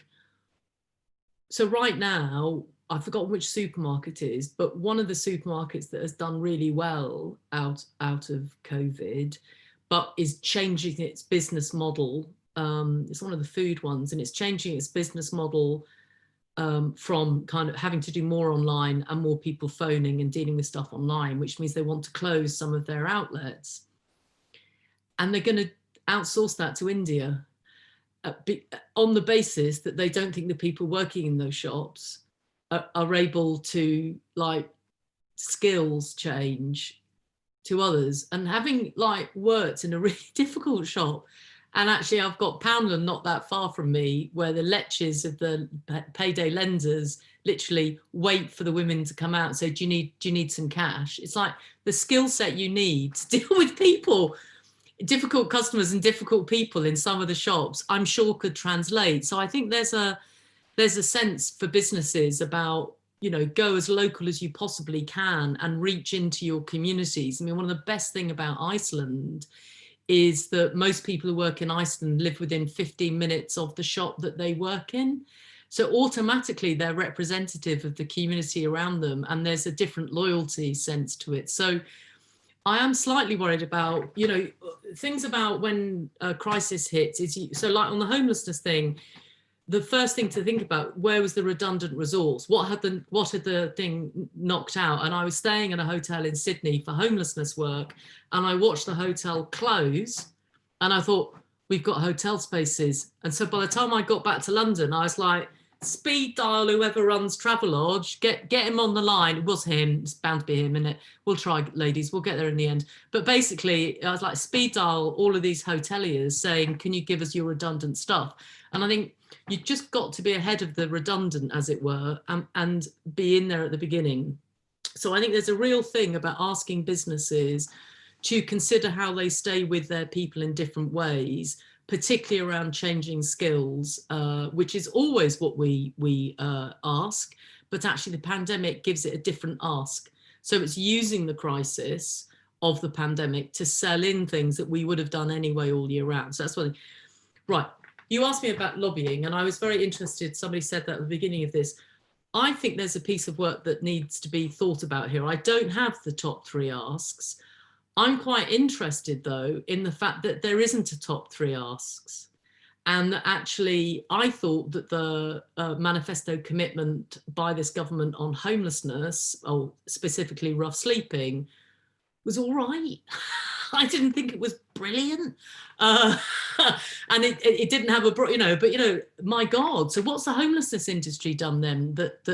Speaker 7: so right now, I've forgotten which supermarket it is, but one of the supermarkets that has done really well out of COVID, but is changing its business model. It's one of the food ones, and it's changing its business model from kind of having to do more online and more people phoning and dealing with stuff online, which means they want to close some of their outlets. And they're going to outsource that to India on the basis that they don't think the people working in those shops are able to like skills change to others. And having like worked in a really difficult shop, and actually I've got Poundland not that far from me, where the leches of the payday lenders literally wait for the women to come out and say, do you need some cash? It's like the skill set you need to deal with people, difficult customers and difficult people in some of the shops, I'm sure could translate. So I think there's a sense for businesses about, go as local as you possibly can and reach into your communities. I mean, one of the best thing about Iceland is that most people who work in Iceland live within 15 minutes of the shop that they work in. So automatically they're representative of the community around them, and there's a different loyalty sense to it. So I am slightly worried about, things about when a crisis hits is, so like on the homelessness thing, the first thing to think about, where was the redundant resource? What had the thing knocked out? And I was staying in a hotel in Sydney for homelessness work, and I watched the hotel close, and I thought, we've got hotel spaces. And so by the time I got back to London, I was like, speed dial whoever runs Travelodge, get him on the line. It was him, it's bound to be him, innit? We'll try, ladies, we'll get there in the end. But basically, I was like, speed dial all of these hoteliers saying, can you give us your redundant stuff? And I think you just got to be ahead of the redundant, as it were, and be in there at the beginning. So I think there's a real thing about asking businesses to consider how they stay with their people in different ways, particularly around changing skills, which is always what we ask, but actually the pandemic gives it a different ask. So it's using the crisis of the pandemic to sell in things that we would have done anyway all year round. So that's what, right. You asked me about lobbying, and I was very interested. Somebody said that at the beginning of this. I think there's a piece of work that needs to be thought about here. I don't have the top three asks. I'm quite interested, though, in the fact that there isn't a top three asks. And that actually, I thought that the manifesto commitment by this government on homelessness, or specifically rough sleeping, was all right. I didn't think it was brilliant. And it didn't have but my God, so what's the homelessness industry done then that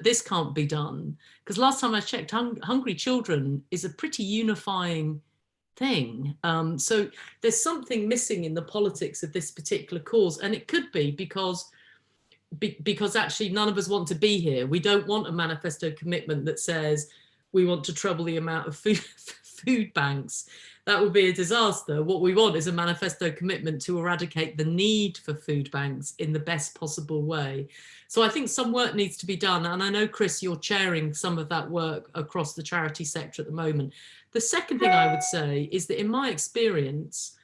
Speaker 7: this can't be done? Because last time I checked, hungry children is a pretty unifying thing. So there's something missing in the politics of this particular cause, and it could be because actually none of us want to be here. We don't want a manifesto commitment that says we want to treble the amount of food banks. That would be a disaster. What we want is a manifesto commitment to eradicate the need for food banks in the best possible way. So I think some work needs to be done. And I know, Chris, you're chairing some of that work across the charity sector at the moment. The second thing I would say is that in my experience,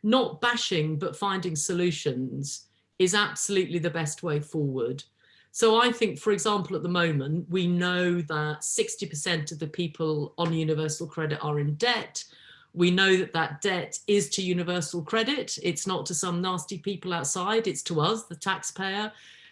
Speaker 7: not bashing, but finding solutions is absolutely the best way forward. So I think, for example, at the moment, we know that 60% of the people on universal credit are in debt. We know that that debt is to universal credit. It's not to some nasty people outside, it's to us, the taxpayer.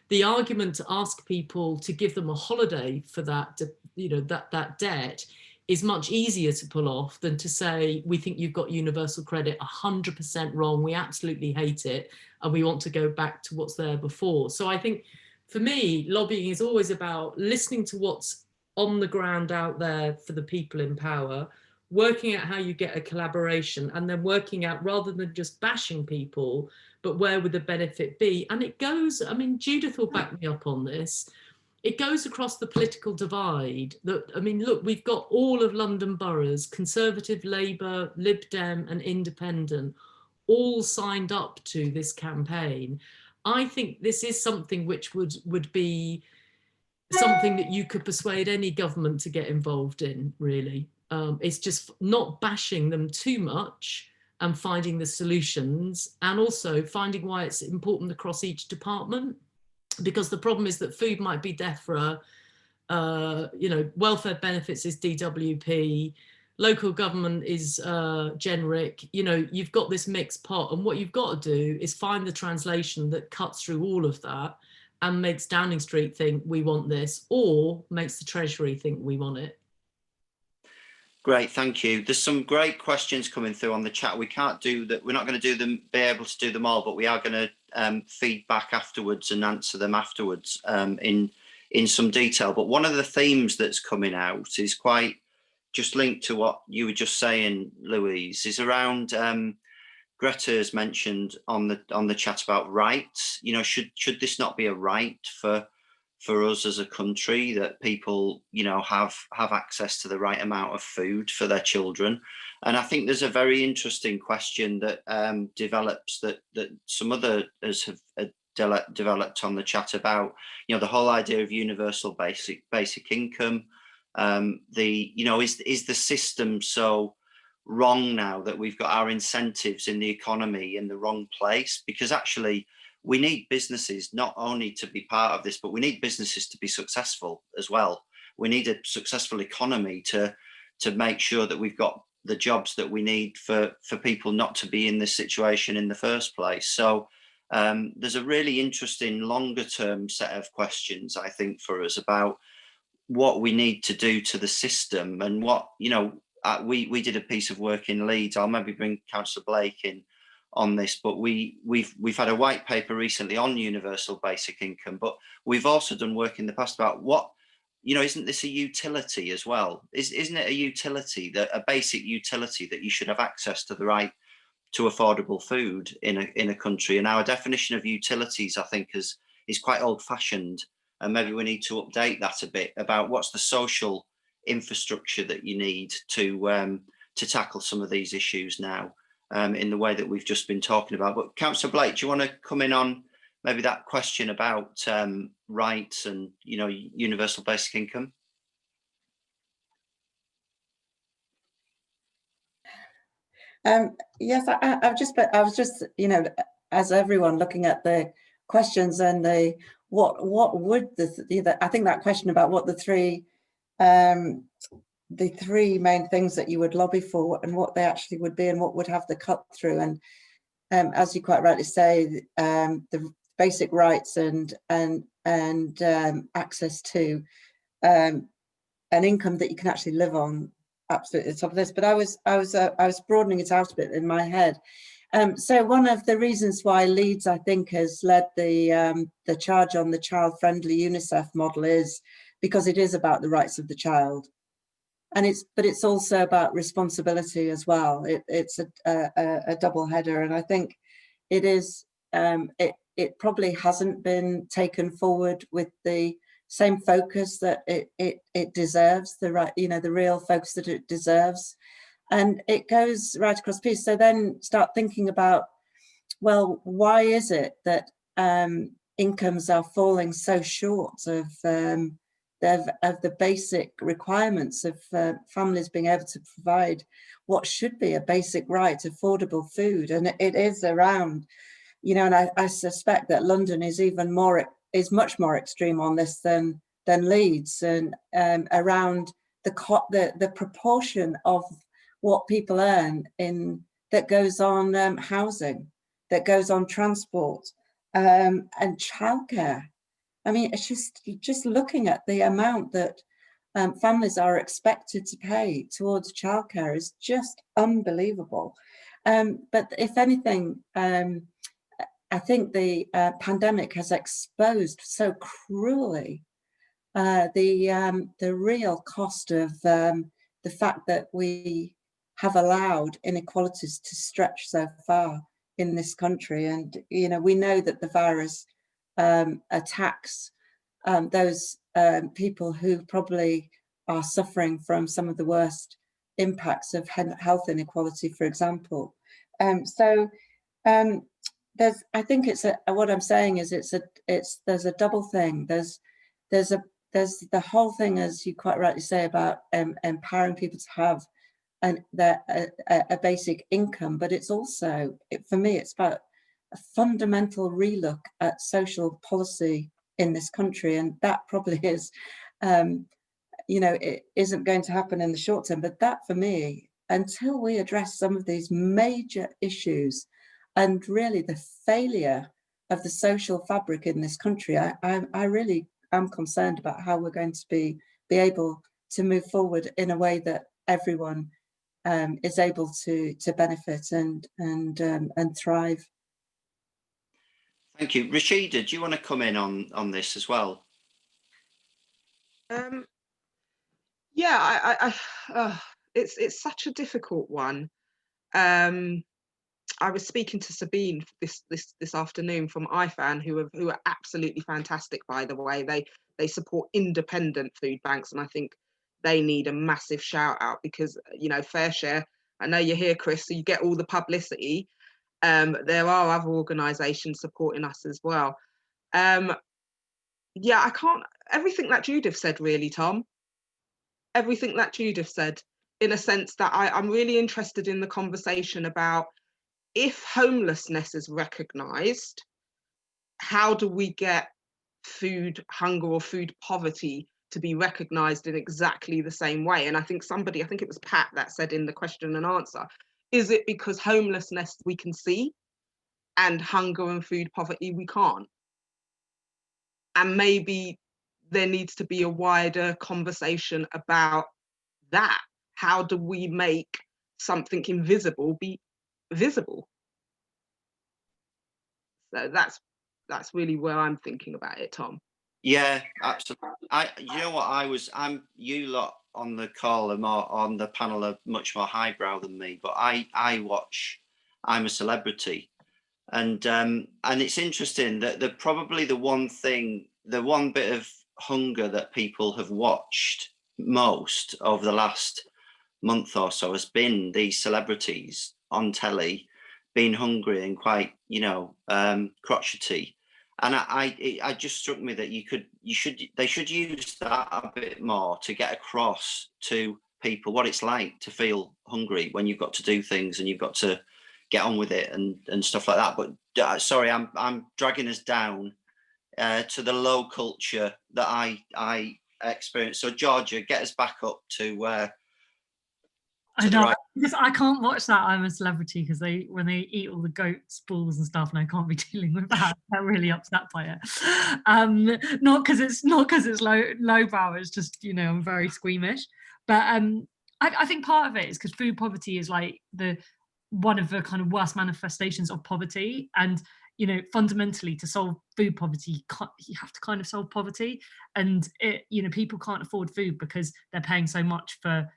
Speaker 7: The argument to ask people to give them a holiday for that, that debt is much easier to pull off than to say, we think you've got universal credit 100% wrong, we absolutely hate it, and we want to go back to what's there before. So I think for me, lobbying is always about listening to what's on the ground out there for the people in power, working out how you get a collaboration, and then working out, rather than just bashing people, but where would the benefit be? And it goes, I mean, Judith will back me up on this, it goes across the political divide. That, I mean, look, we've got all of London boroughs, Conservative, Labour, Lib Dem and Independent, all signed up to this campaign. I think this is something which would be something that you could persuade any government to get involved in, really. It's just not bashing them too much and finding the solutions, and also finding why it's important across each department. Because the problem is that food might be DEFRA, you know, welfare benefits is DWP, local government is generic, you know, you've got this mixed pot, and what you've got to do is find the translation that cuts through all of that and makes Downing Street think we want this, or makes the Treasury think we want it.
Speaker 2: Great, thank you. There's some great questions coming through on the chat. We can't do that. We're not going to do them, be able to do them all, but we are going to feed back afterwards and answer them afterwards in some detail. But one of the themes that's coming out is quite just linked to what you were just saying, Louise, is around Greta's mentioned on the chat about rights. You know, should this not be a right for us as a country, that people, you know, have access to the right amount of food for their children? And I think there's a very interesting question that develops that some others have developed on the chat about, you know, the whole idea of universal basic income. You know, is the system so wrong now that we've got our incentives in the economy in the wrong place? Because actually, we need businesses not only to be part of this, but we need businesses to be successful as well. We need a successful economy to make sure that we've got the jobs that we need for people not to be in this situation in the first place. So there's a really interesting longer term set of questions, I think, for us about what we need to do to the system, and what, you know, we did a piece of work in Leeds. I'll maybe bring Councillor Blake in on this, but we've had a white paper recently on universal basic income, but we've also done work in the past about what, you know, isn't this a utility as well? Isn't it a utility, that a basic utility, that you should have access to the right to affordable food in a country? And our definition of utilities, I think, is quite old fashioned, and maybe we need to update that a bit about what's the social infrastructure that you need to tackle some of these issues now. In the way that we've just been talking about. But Councillor Blake, do you want to come in on maybe that question about rights and, you know, universal basic income?
Speaker 4: Yes, I was just, you know, as everyone looking at the questions and the what would I think that question about what the three main things that you would lobby for and what they actually would be and what would have the cut through. And as you quite rightly say, the basic rights and access to an income that you can actually live on, absolutely at the top of this. But I was broadening it out a bit in my head. So one of the reasons why Leeds, I think, has led the charge on the child-friendly UNICEF model is because it is about the rights of the child. But it's also about responsibility as well. It's a double header, and I think it is. It probably hasn't been taken forward with the same focus that it deserves. The right, you know, the real focus that it deserves, and it goes right across the piece. So then start thinking about, well, why is it that incomes are falling so short of the basic requirements of families being able to provide what should be a basic right, affordable food? And it is around, you know, and I suspect that London is much more extreme on this than Leeds, and around the proportion of what people earn that goes on housing, that goes on transport, and childcare. I mean, it's just looking at the amount that families are expected to pay towards childcare is just unbelievable. But if anything, I think the pandemic has exposed so cruelly the real cost of the fact that we have allowed inequalities to stretch so far in this country. And, you know, we know that the virus attacks those people who probably are suffering from some of the worst impacts of health inequality, for example. There's, I think it's what I'm saying is there's a double thing. There's the whole thing, as you quite rightly say, about empowering people to have a basic income, but it's also, for me, it's about a fundamental relook at social policy in this country, and that probably is, you know, it isn't going to happen in the short term. But that, for me, until we address some of these major issues and really the failure of the social fabric in this country, I really am concerned about how we're going to be able to move forward in a way that everyone is able to benefit and thrive.
Speaker 2: Thank you. Rashida, do you want to come in on this as well?
Speaker 5: Yeah, it's such a difficult one. I was speaking to Sabine this afternoon from IFAN, who are absolutely fantastic, by the way. They support independent food banks, and I think they need a massive shout out because, you know, Fair Share, I know you're here, Chris, so you get all the publicity. There are other organisations supporting us as well. Yeah, everything that Judith said, really, Tom. Everything that Judith said, in a sense that I'm really interested in the conversation about, if homelessness is recognised, how do we get food hunger or food poverty to be recognised in exactly the same way? And I think it was Pat that said in the question and answer, is it because homelessness we can see and hunger and food poverty we can't? And maybe there needs to be a wider conversation about that. How do we make something invisible be visible? So that's really where I'm thinking about it, Tom.
Speaker 2: Yeah, absolutely. You know what, you lot on the call are more on the panel are much more highbrow than me, but I watch I'm a Celebrity, and it's interesting that probably the one bit of hunger that people have watched most over the last month or so has been these celebrities on telly being hungry and quite, you know, crotchety. And it just struck me that they should use that a bit more to get across to people what it's like to feel hungry when you've got to do things and you've got to get on with it and stuff like that. But sorry, I'm dragging us down to the low culture that I experienced. So Georgia, get us back up to
Speaker 3: I know, because I can't watch that I'm a Celebrity, because when they eat all the goat's balls and stuff, and I can't be dealing with that. I'm really upset by it. Not because it's lowbrow. It's just, you know, I'm very squeamish. But I think part of it is because food poverty is like one of the kind of worst manifestations of poverty. And, you know, fundamentally, to solve food poverty, you have to kind of solve poverty. And you know, people can't afford food because they're paying so much for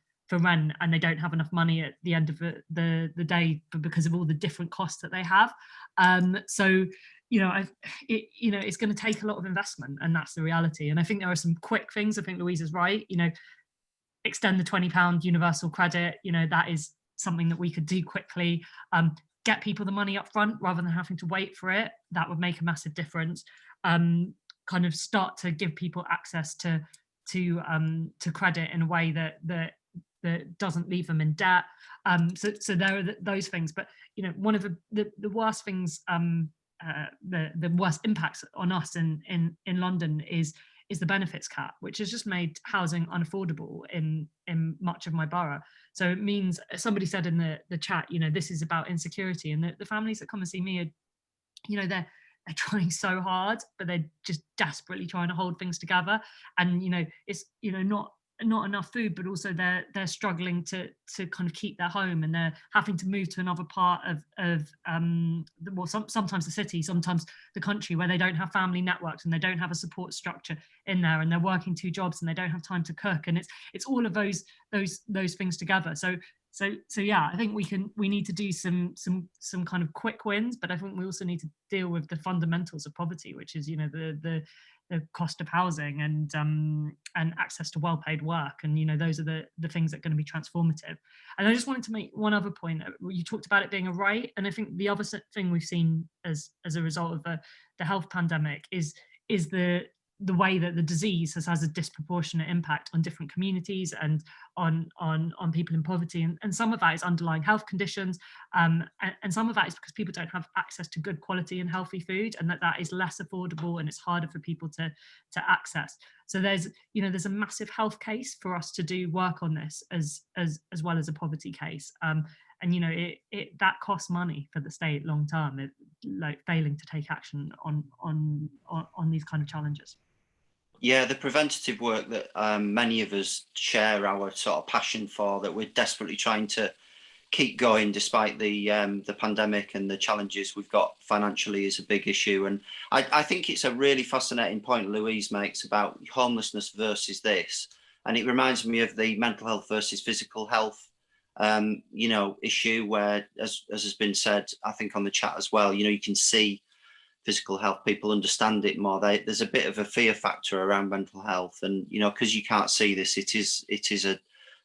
Speaker 3: rent, and they don't have enough money at the end of the day because of all the different costs that they have. So, you know, it's going to take a lot of investment, and that's the reality. And I think there are some quick things. I think Louise is right. You know, extend the £20 universal credit. You know, that is something that we could do quickly. Get people the money up front rather than having to wait for it. That would make a massive difference. Kind of start to give people access to credit in a way that doesn't leave them in debt. So there are those things. But, you know, one of the worst things, the worst impacts on us in London is the benefits cap, which has just made housing unaffordable in much of my borough. So it means, somebody said in the chat, you know, this is about insecurity, and the families that come and see me are, you know, they're trying so hard, but they're just desperately trying to hold things together. And, you know, it's, you know, not enough food, but also they're struggling to kind of keep their home, and they're having to move to another part of sometimes the city, sometimes the country, where they don't have family networks and they don't have a support structure in there, and they're working 2 jobs and they don't have time to cook, and it's all of those things together. So yeah, I think we need to do some kind of quick wins, but I think we also need to deal with the fundamentals of poverty, which is, you know, the cost of housing and access to well-paid work, and, you know, those are the things that are going to be transformative. And I just wanted to make one other point. You talked about it being a right, and I think the other thing we've seen as a result of the health pandemic is the way that the disease has a disproportionate impact on different communities and on people in poverty, and some of that is underlying health conditions, and some of that is because people don't have access to good quality and healthy food, and that is less affordable and it's harder for people to access. So there's a massive health case for us to do work on this as well as a poverty case, and you know, it that costs money for the state long term, like failing to take action on these kind of challenges.
Speaker 2: Yeah, the preventative work that many of us share our sort of passion for, that we're desperately trying to keep going despite the pandemic and the challenges we've got financially, is a big issue. And I think it's a really fascinating point Louise makes about homelessness versus this. And it reminds me of the mental health versus physical health issue, where, as has been said, I think on the chat as well, you know, you can see physical health, people understand it more. There's a bit of a fear factor around mental health, and, you know, because you can't see this, it is a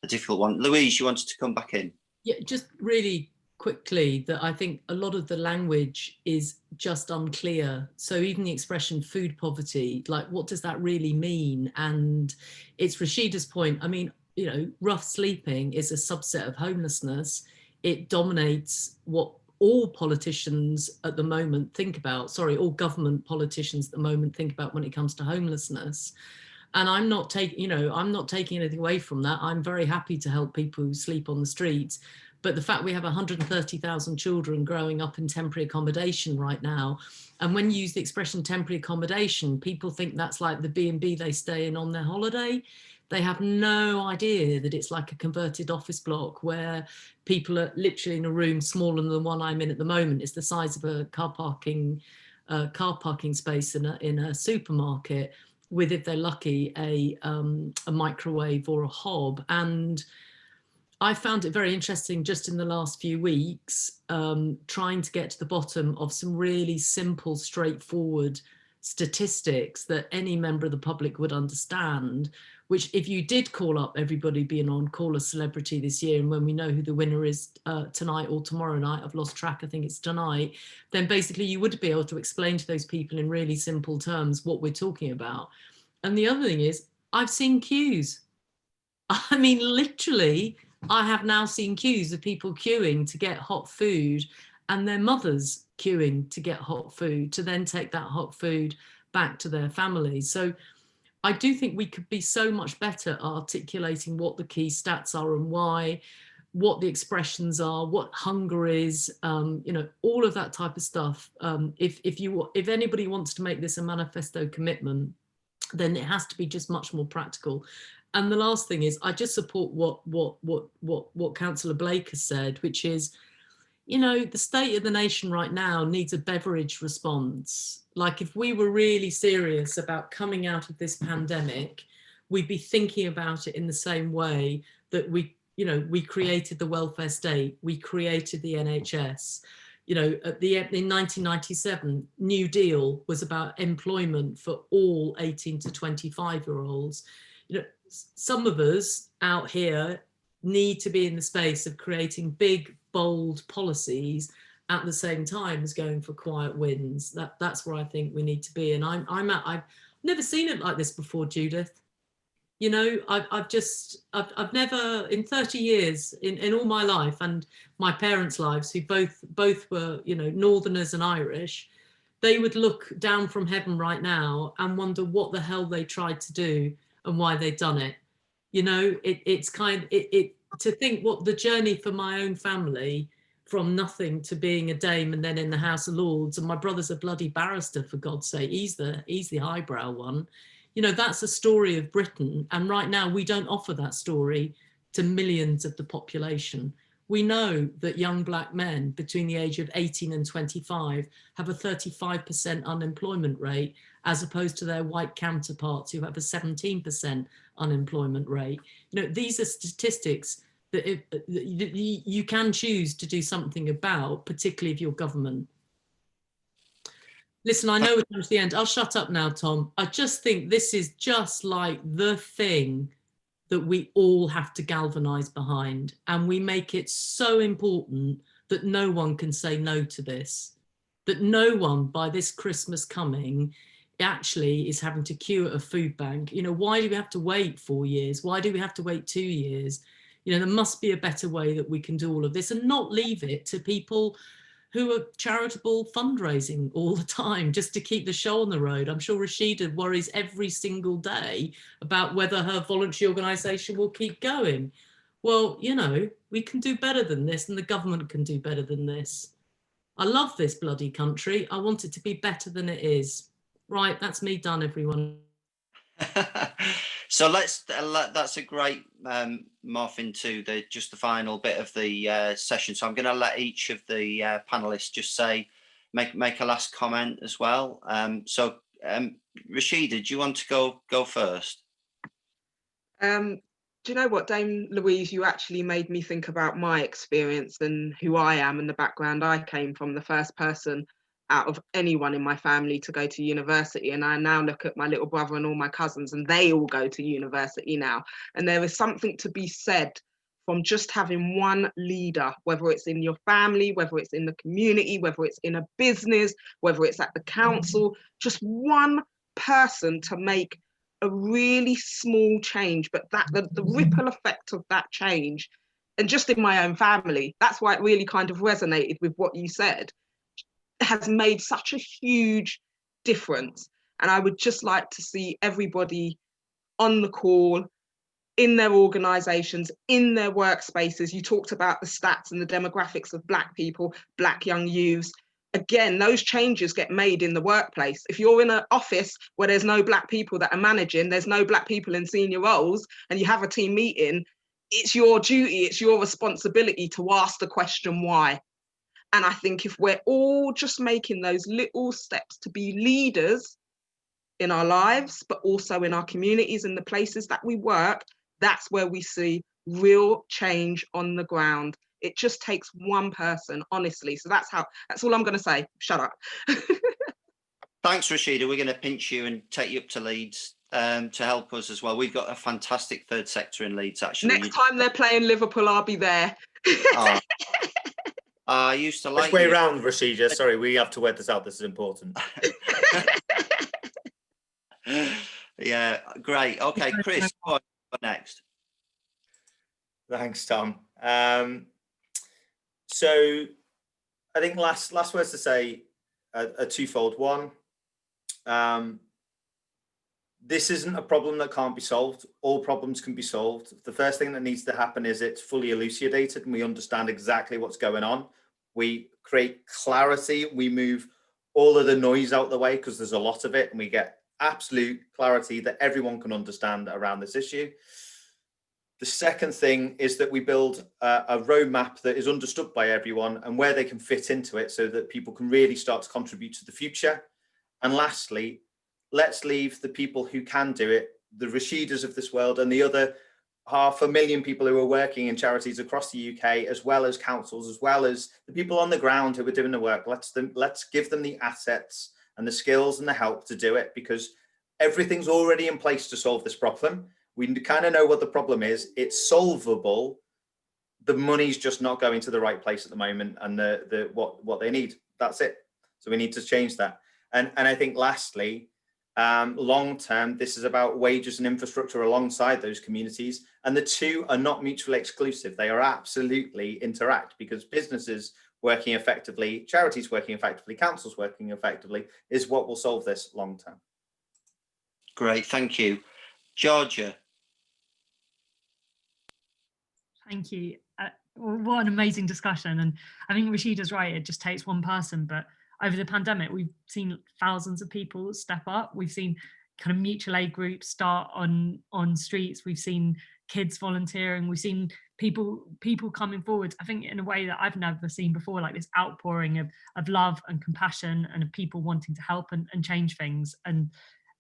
Speaker 2: difficult one. Louise, you wanted to come back in?
Speaker 7: Yeah, just really quickly, that I think a lot of the language is just unclear. So even the expression food poverty, like, what does that really mean? And it's Rashida's point. I mean, you know, rough sleeping is a subset of homelessness. It dominates what all politicians at the moment think about, all government politicians at the moment think about when it comes to homelessness. And I'm not taking anything away from that. I'm very happy to help people who sleep on the streets. But the fact we have 130,000 children growing up in temporary accommodation right now, and when you use the expression temporary accommodation, people think that's like the B&B they stay in on their holiday. They have no idea that it's like a converted office block where people are literally in a room smaller than the one I'm in at the moment. It's the size of a car parking space in a supermarket, with, if they're lucky, a microwave or a hob. And I found it very interesting just in the last few weeks, trying to get to the bottom of some really simple, straightforward statistics that any member of the public would understand, which, if you did call up everybody being on Call a Celebrity this year, and when we know who the winner is tonight or tomorrow night, I've lost track, I think it's tonight, then basically you would be able to explain to those people in really simple terms what we're talking about. And the other thing is, I've seen queues. I mean, literally, I have now seen queues of people queuing to get hot food, and their mothers queuing to get hot food, to then take that hot food back to their families. So I do think we could be so much better at articulating what the key stats are and why, what the expressions are, what hunger is, you know, all of that type of stuff. If anybody wants to make this a manifesto commitment, then it has to be just much more practical. And the last thing is, I just support what Councillor Blake has said, which is, you know, the state of the nation right now needs a beverage response. Like, if we were really serious about coming out of this pandemic, we'd be thinking about it in the same way that we created the welfare state, we created the NHS. You know, in 1997, New Deal was about employment for all 18 to 25-year-olds. You know, some of us out here need to be in the space of creating big, bold policies at the same time as going for quiet wins. That's where I think we need to be. And I've never seen it like this before, Judith. You know, I've never, in 30 years, in all my life, and my parents' lives, who both were, you know, Northerners and Irish, they would look down from heaven right now and wonder what the hell they tried to do and why they'd done it. You know, it's to think what the journey for my own family, from nothing to being a dame and then in the House of Lords, and my brother's a bloody barrister, for God's sake. He's the highbrow one. You know, that's a story of Britain. And right now we don't offer that story to millions of the population. We know that young black men between the age of 18 and 25 have a 35% unemployment rate, as opposed to their white counterparts who have a 17% unemployment rate. You know, these are statistics that you can choose to do something about, particularly if you're government. Listen, I know we're coming to the end. I'll shut up now, Tom. I just think this is just like the thing that we all have to galvanise behind, and we make it so important that no one can say no to this, that no one by this Christmas coming actually is having to queue at a food bank. You know, why do we have to wait 4 years? Why do we have to wait 2 years? You know, there must be a better way that we can do all of this and not leave it to people who are charitable fundraising all the time just to keep the show on the road. I'm sure Rashida worries every single day about whether her voluntary organisation will keep going. Well, you know, we can do better than this, and the government can do better than this. I love this bloody country. I want it to be better than it is. Right, that's me done, everyone.
Speaker 2: So that's a great morph into just the final bit of the session. So I'm going to let each of the panelists just make a last comment as well. Rashida, do you want to go first?
Speaker 5: Do you know what, Dame Louise, you actually made me think about my experience and who I am and the background I came from, the first person out of anyone in my family to go to university. And I now look at my little brother and all my cousins, and they all go to university now. And there is something to be said from just having one leader, whether it's in your family, whether it's in the community, whether it's in a business, whether it's at the council, just one person to make a really small change, but that the ripple effect of that change, and just in my own family, that's why it really kind of resonated with what you said, has made such a huge difference. And I would just like to see everybody on the call, in their organisations, in their workspaces. You talked about the stats and the demographics of Black people, Black young youths. Again, those changes get made in the workplace. If you're in an office where there's no Black people that are managing, there's no Black people in senior roles, and you have a team meeting, it's your duty, it's your responsibility to ask the question why. And I think if we're all just making those little steps to be leaders in our lives, but also in our communities and the places that we work, that's where we see real change on the ground. It just takes one person, honestly. So that's all I'm going to say. Shut up.
Speaker 2: Thanks, Rashida. We're going to pinch you and take you up to Leeds to help us as well. We've got a fantastic third sector in Leeds, actually.
Speaker 5: Next time they're playing Liverpool, I'll be there.
Speaker 2: I used to like
Speaker 6: Which way round, Rashida? Sorry, we have to work this out. This is important.
Speaker 2: Yeah, great. Okay, Chris, what next?
Speaker 6: Thanks, Tom. So I think last words to say are twofold. One, this isn't a problem that can't be solved. All problems can be solved. The first thing that needs to happen is it's fully elucidated and we understand exactly what's going on. We create clarity. We move all of the noise out the way, because there's a lot of it, and we get absolute clarity that everyone can understand around this issue. The second thing is that we build a roadmap that is understood by everyone and where they can fit into it, so that people can really start to contribute to the future. And lastly, let's leave the people who can do it, the Rashidas of this world and the other 500,000 people who are working in charities across the UK, as well as councils, as well as the people on the ground who are doing the work. Let's give them the assets and the skills and the help to do it, because everything's already in place to solve this problem. We kind of know what the problem is. It's solvable. The money's just not going to the right place at the moment, and what they need. That's it. So we need to change that. And I think lastly, long term, this is about wages and infrastructure alongside those communities, and the two are not mutually exclusive. They are absolutely interact, because businesses working effectively, charities working effectively, councils working effectively is what will solve this long term.
Speaker 2: Great, thank you. Georgia.
Speaker 3: Thank you. What an amazing discussion. And I think Rashida's right, it just takes one person, but over the pandemic, we've seen thousands of people step up. We've seen kind of mutual aid groups start on streets. We've seen kids volunteering. We've seen people coming forward, I think, in a way that I've never seen before, like this outpouring of love and compassion and of people wanting to help and change things and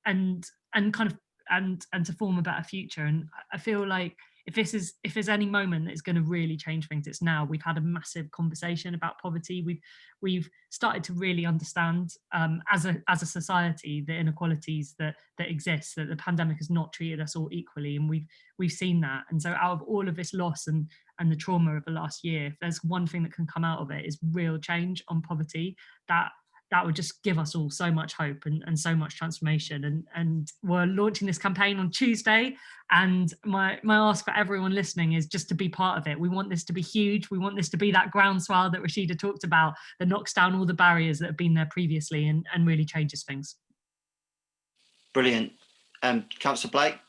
Speaker 3: kind of and to form a better future. And I feel like if there's any moment that's going to really change things, it's now. We've had a massive conversation about poverty. We've started to really understand as a society the inequalities that exist, that the pandemic has not treated us all equally, and we've seen that. And so out of all of this loss and the trauma of the last year, if there's one thing that can come out of it, is real change on poverty, that would just give us all so much hope and so much transformation. And we're launching this campaign on Tuesday, and my ask for everyone listening is just to be part of it. We want this to be huge. We want this to be that groundswell that Rashida talked about, that knocks down all the barriers that have been there previously and really changes things.
Speaker 2: Brilliant. Councillor Blake?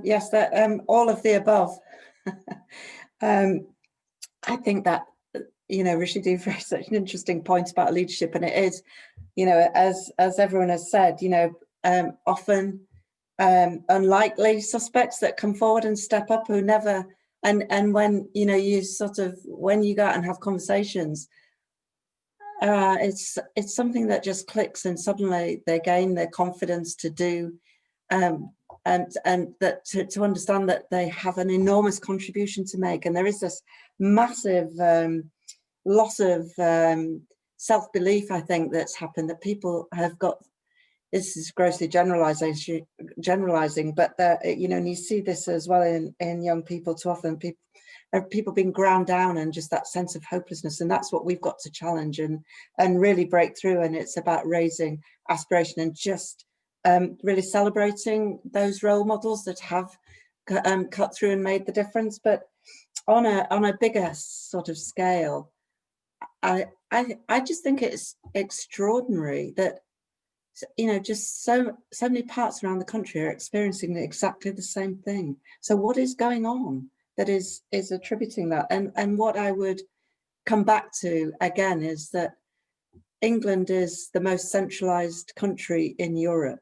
Speaker 4: Yes, all of the above. I think that, Rashida raised such an interesting point about leadership, and it is, as everyone has said, often unlikely suspects that come forward and step up who never, and when, when you go out and have conversations, it's something that just clicks, and suddenly they gain their confidence to do, and that to understand that they have an enormous contribution to make. And there is this massive loss of self-belief, I think, that's happened, that people have got. This is grossly generalizing, but and you see this as well in young people too often. People being ground down, and just that sense of hopelessness, and that's what we've got to challenge and really break through. And it's about raising aspiration and just really celebrating those role models that have cut through and made the difference. But on a bigger sort of scale, I just think it's extraordinary that just so many parts around the country are experiencing exactly the same thing. So what is going on that is attributing that? And what I would come back to again is that England is the most centralized country in Europe.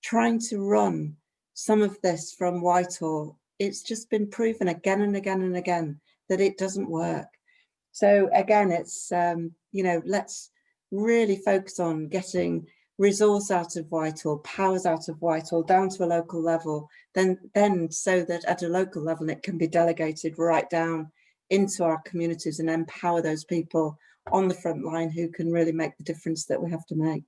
Speaker 4: Trying to run some of this from Whitehall, it's just been proven again and again and again that it doesn't work. So again, it's let's really focus on getting resource out of Whitehall, powers out of Whitehall, down to a local level, then so that at a local level it can be delegated right down into our communities and empower those people on the front line who can really make the difference that we have to make.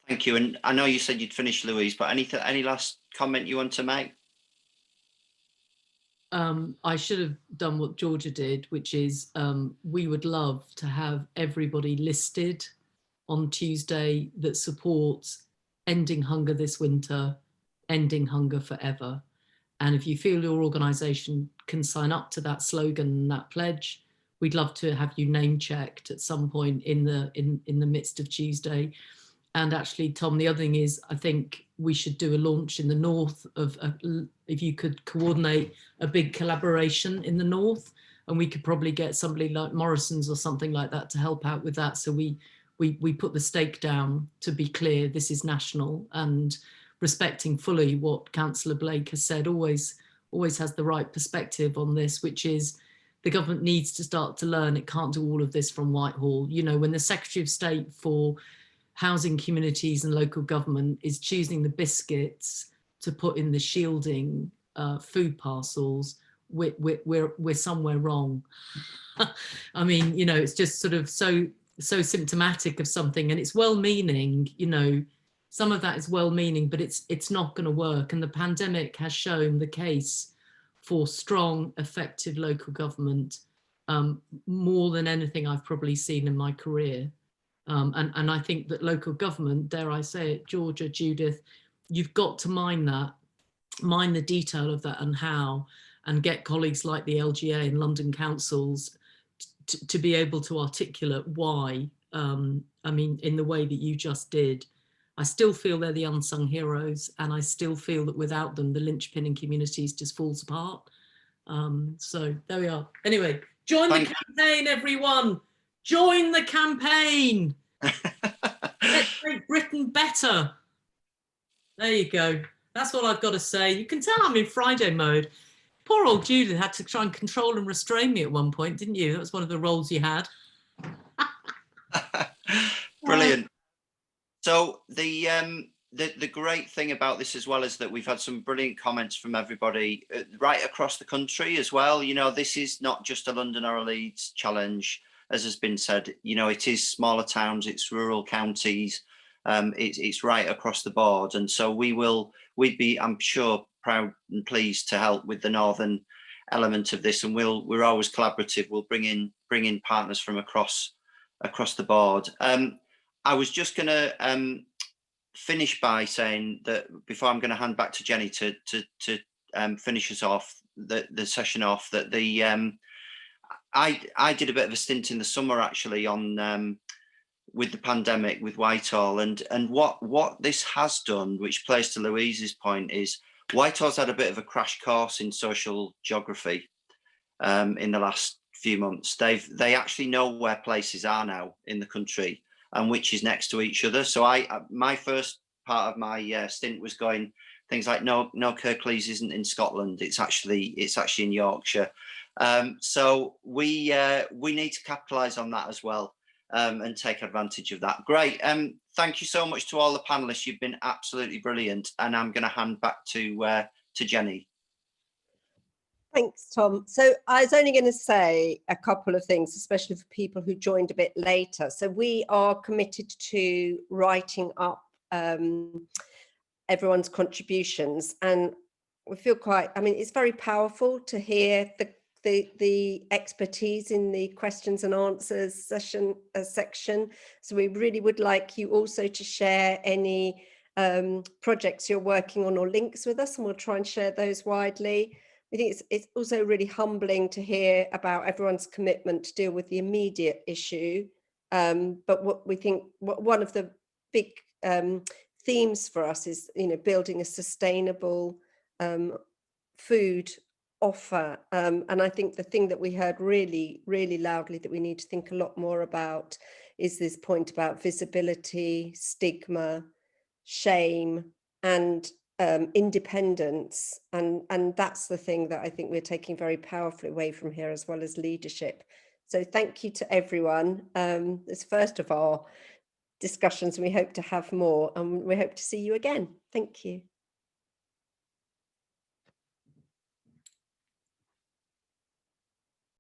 Speaker 2: Thank you. And I know you said you'd finish, Louise, but any last comment you want to make?
Speaker 7: I should have done what Georgia did, which is we would love to have everybody listed on Tuesday that supports ending hunger this winter, ending hunger forever. And if you feel your organisation can sign up to that slogan and that pledge, we'd love to have you name checked at some point in the midst of Tuesday. And actually, Tom, the other thing is, I think we should do a launch in the north of, if you could coordinate a big collaboration in the north, and we could probably get somebody like Morrison's or something like that to help out with that. So we put the stake down to be clear, this is national, and respecting fully what Councillor Blake has said, always has the right perspective on this, which is the government needs to start to learn it can't do all of this from Whitehall. When the Secretary of State for Housing, Communities and Local Government is choosing the biscuits to put in the shielding food parcels, we're somewhere wrong. I mean, it's just sort of so symptomatic of something, and it's well-meaning, some of that is well-meaning, but it's not going to work. And the pandemic has shown the case for strong, effective local government more than anything I've probably seen in my career. And I think that local government, dare I say it, Georgia, Judith, you've got to mine the detail of that and how, and get colleagues like the LGA and London councils to be able to articulate why. I mean, in the way that you just did. I still feel they're the unsung heroes, and I still feel that without them, the linchpin in communities just falls apart. So there we are. Anyway, join the campaign, everyone. Join the campaign. Let's make Britain better. There you go. That's what I've got to say. You can tell I'm in Friday mode. Poor old Judith had to try and control and restrain me at one point, didn't you? That was one of the roles you had.
Speaker 2: Brilliant. So the great thing about this as well is that we've had some brilliant comments from everybody right across the country as well. You know, this is not just a London or a Leeds challenge, as has been said. You know, it is smaller towns, it's rural counties, it's right across the board. And so we'd be, I'm sure, proud and pleased to help with the northern element of this. And we're always collaborative. We'll bring in partners from across the board. I was just going to finish by saying that before I'm going to hand back to Jenny to finish us off the session off, that I did a bit of a stint in the summer actually on with the pandemic with Whitehall, and what this has done, which plays to Louise's point, is Whitehall's had a bit of a crash course in social geography in the last few months. They actually know where places are now in the country and which is next to each other. So my first part of my stint was going things like no Kirklees isn't in Scotland. It's actually in Yorkshire. So we need to capitalise on that as well and take advantage of that. Great. Thank you so much to all the panelists. You've been absolutely brilliant. And I'm going to hand back to Jenny.
Speaker 1: Thanks, Tom. So I was only going to say a couple of things, especially for people who joined a bit later. So we are committed to writing up everyone's contributions, and we feel it's very powerful to hear the expertise in the questions and answers section. So we really would like you also to share any projects you're working on or links with us, and we'll try and share those widely. I think it's also really humbling to hear about everyone's commitment to deal with the immediate issue. But what we think, one of the big themes for us is, building a sustainable food offer. And I think the thing that we heard really, really loudly that we need to think a lot more about is this point about visibility, stigma, shame, and independence, and that's the thing that I think we're taking very powerfully away from here, as well as leadership. So thank you to everyone. It's first of our discussions, and we hope to have more, and we hope to see you again. Thank you.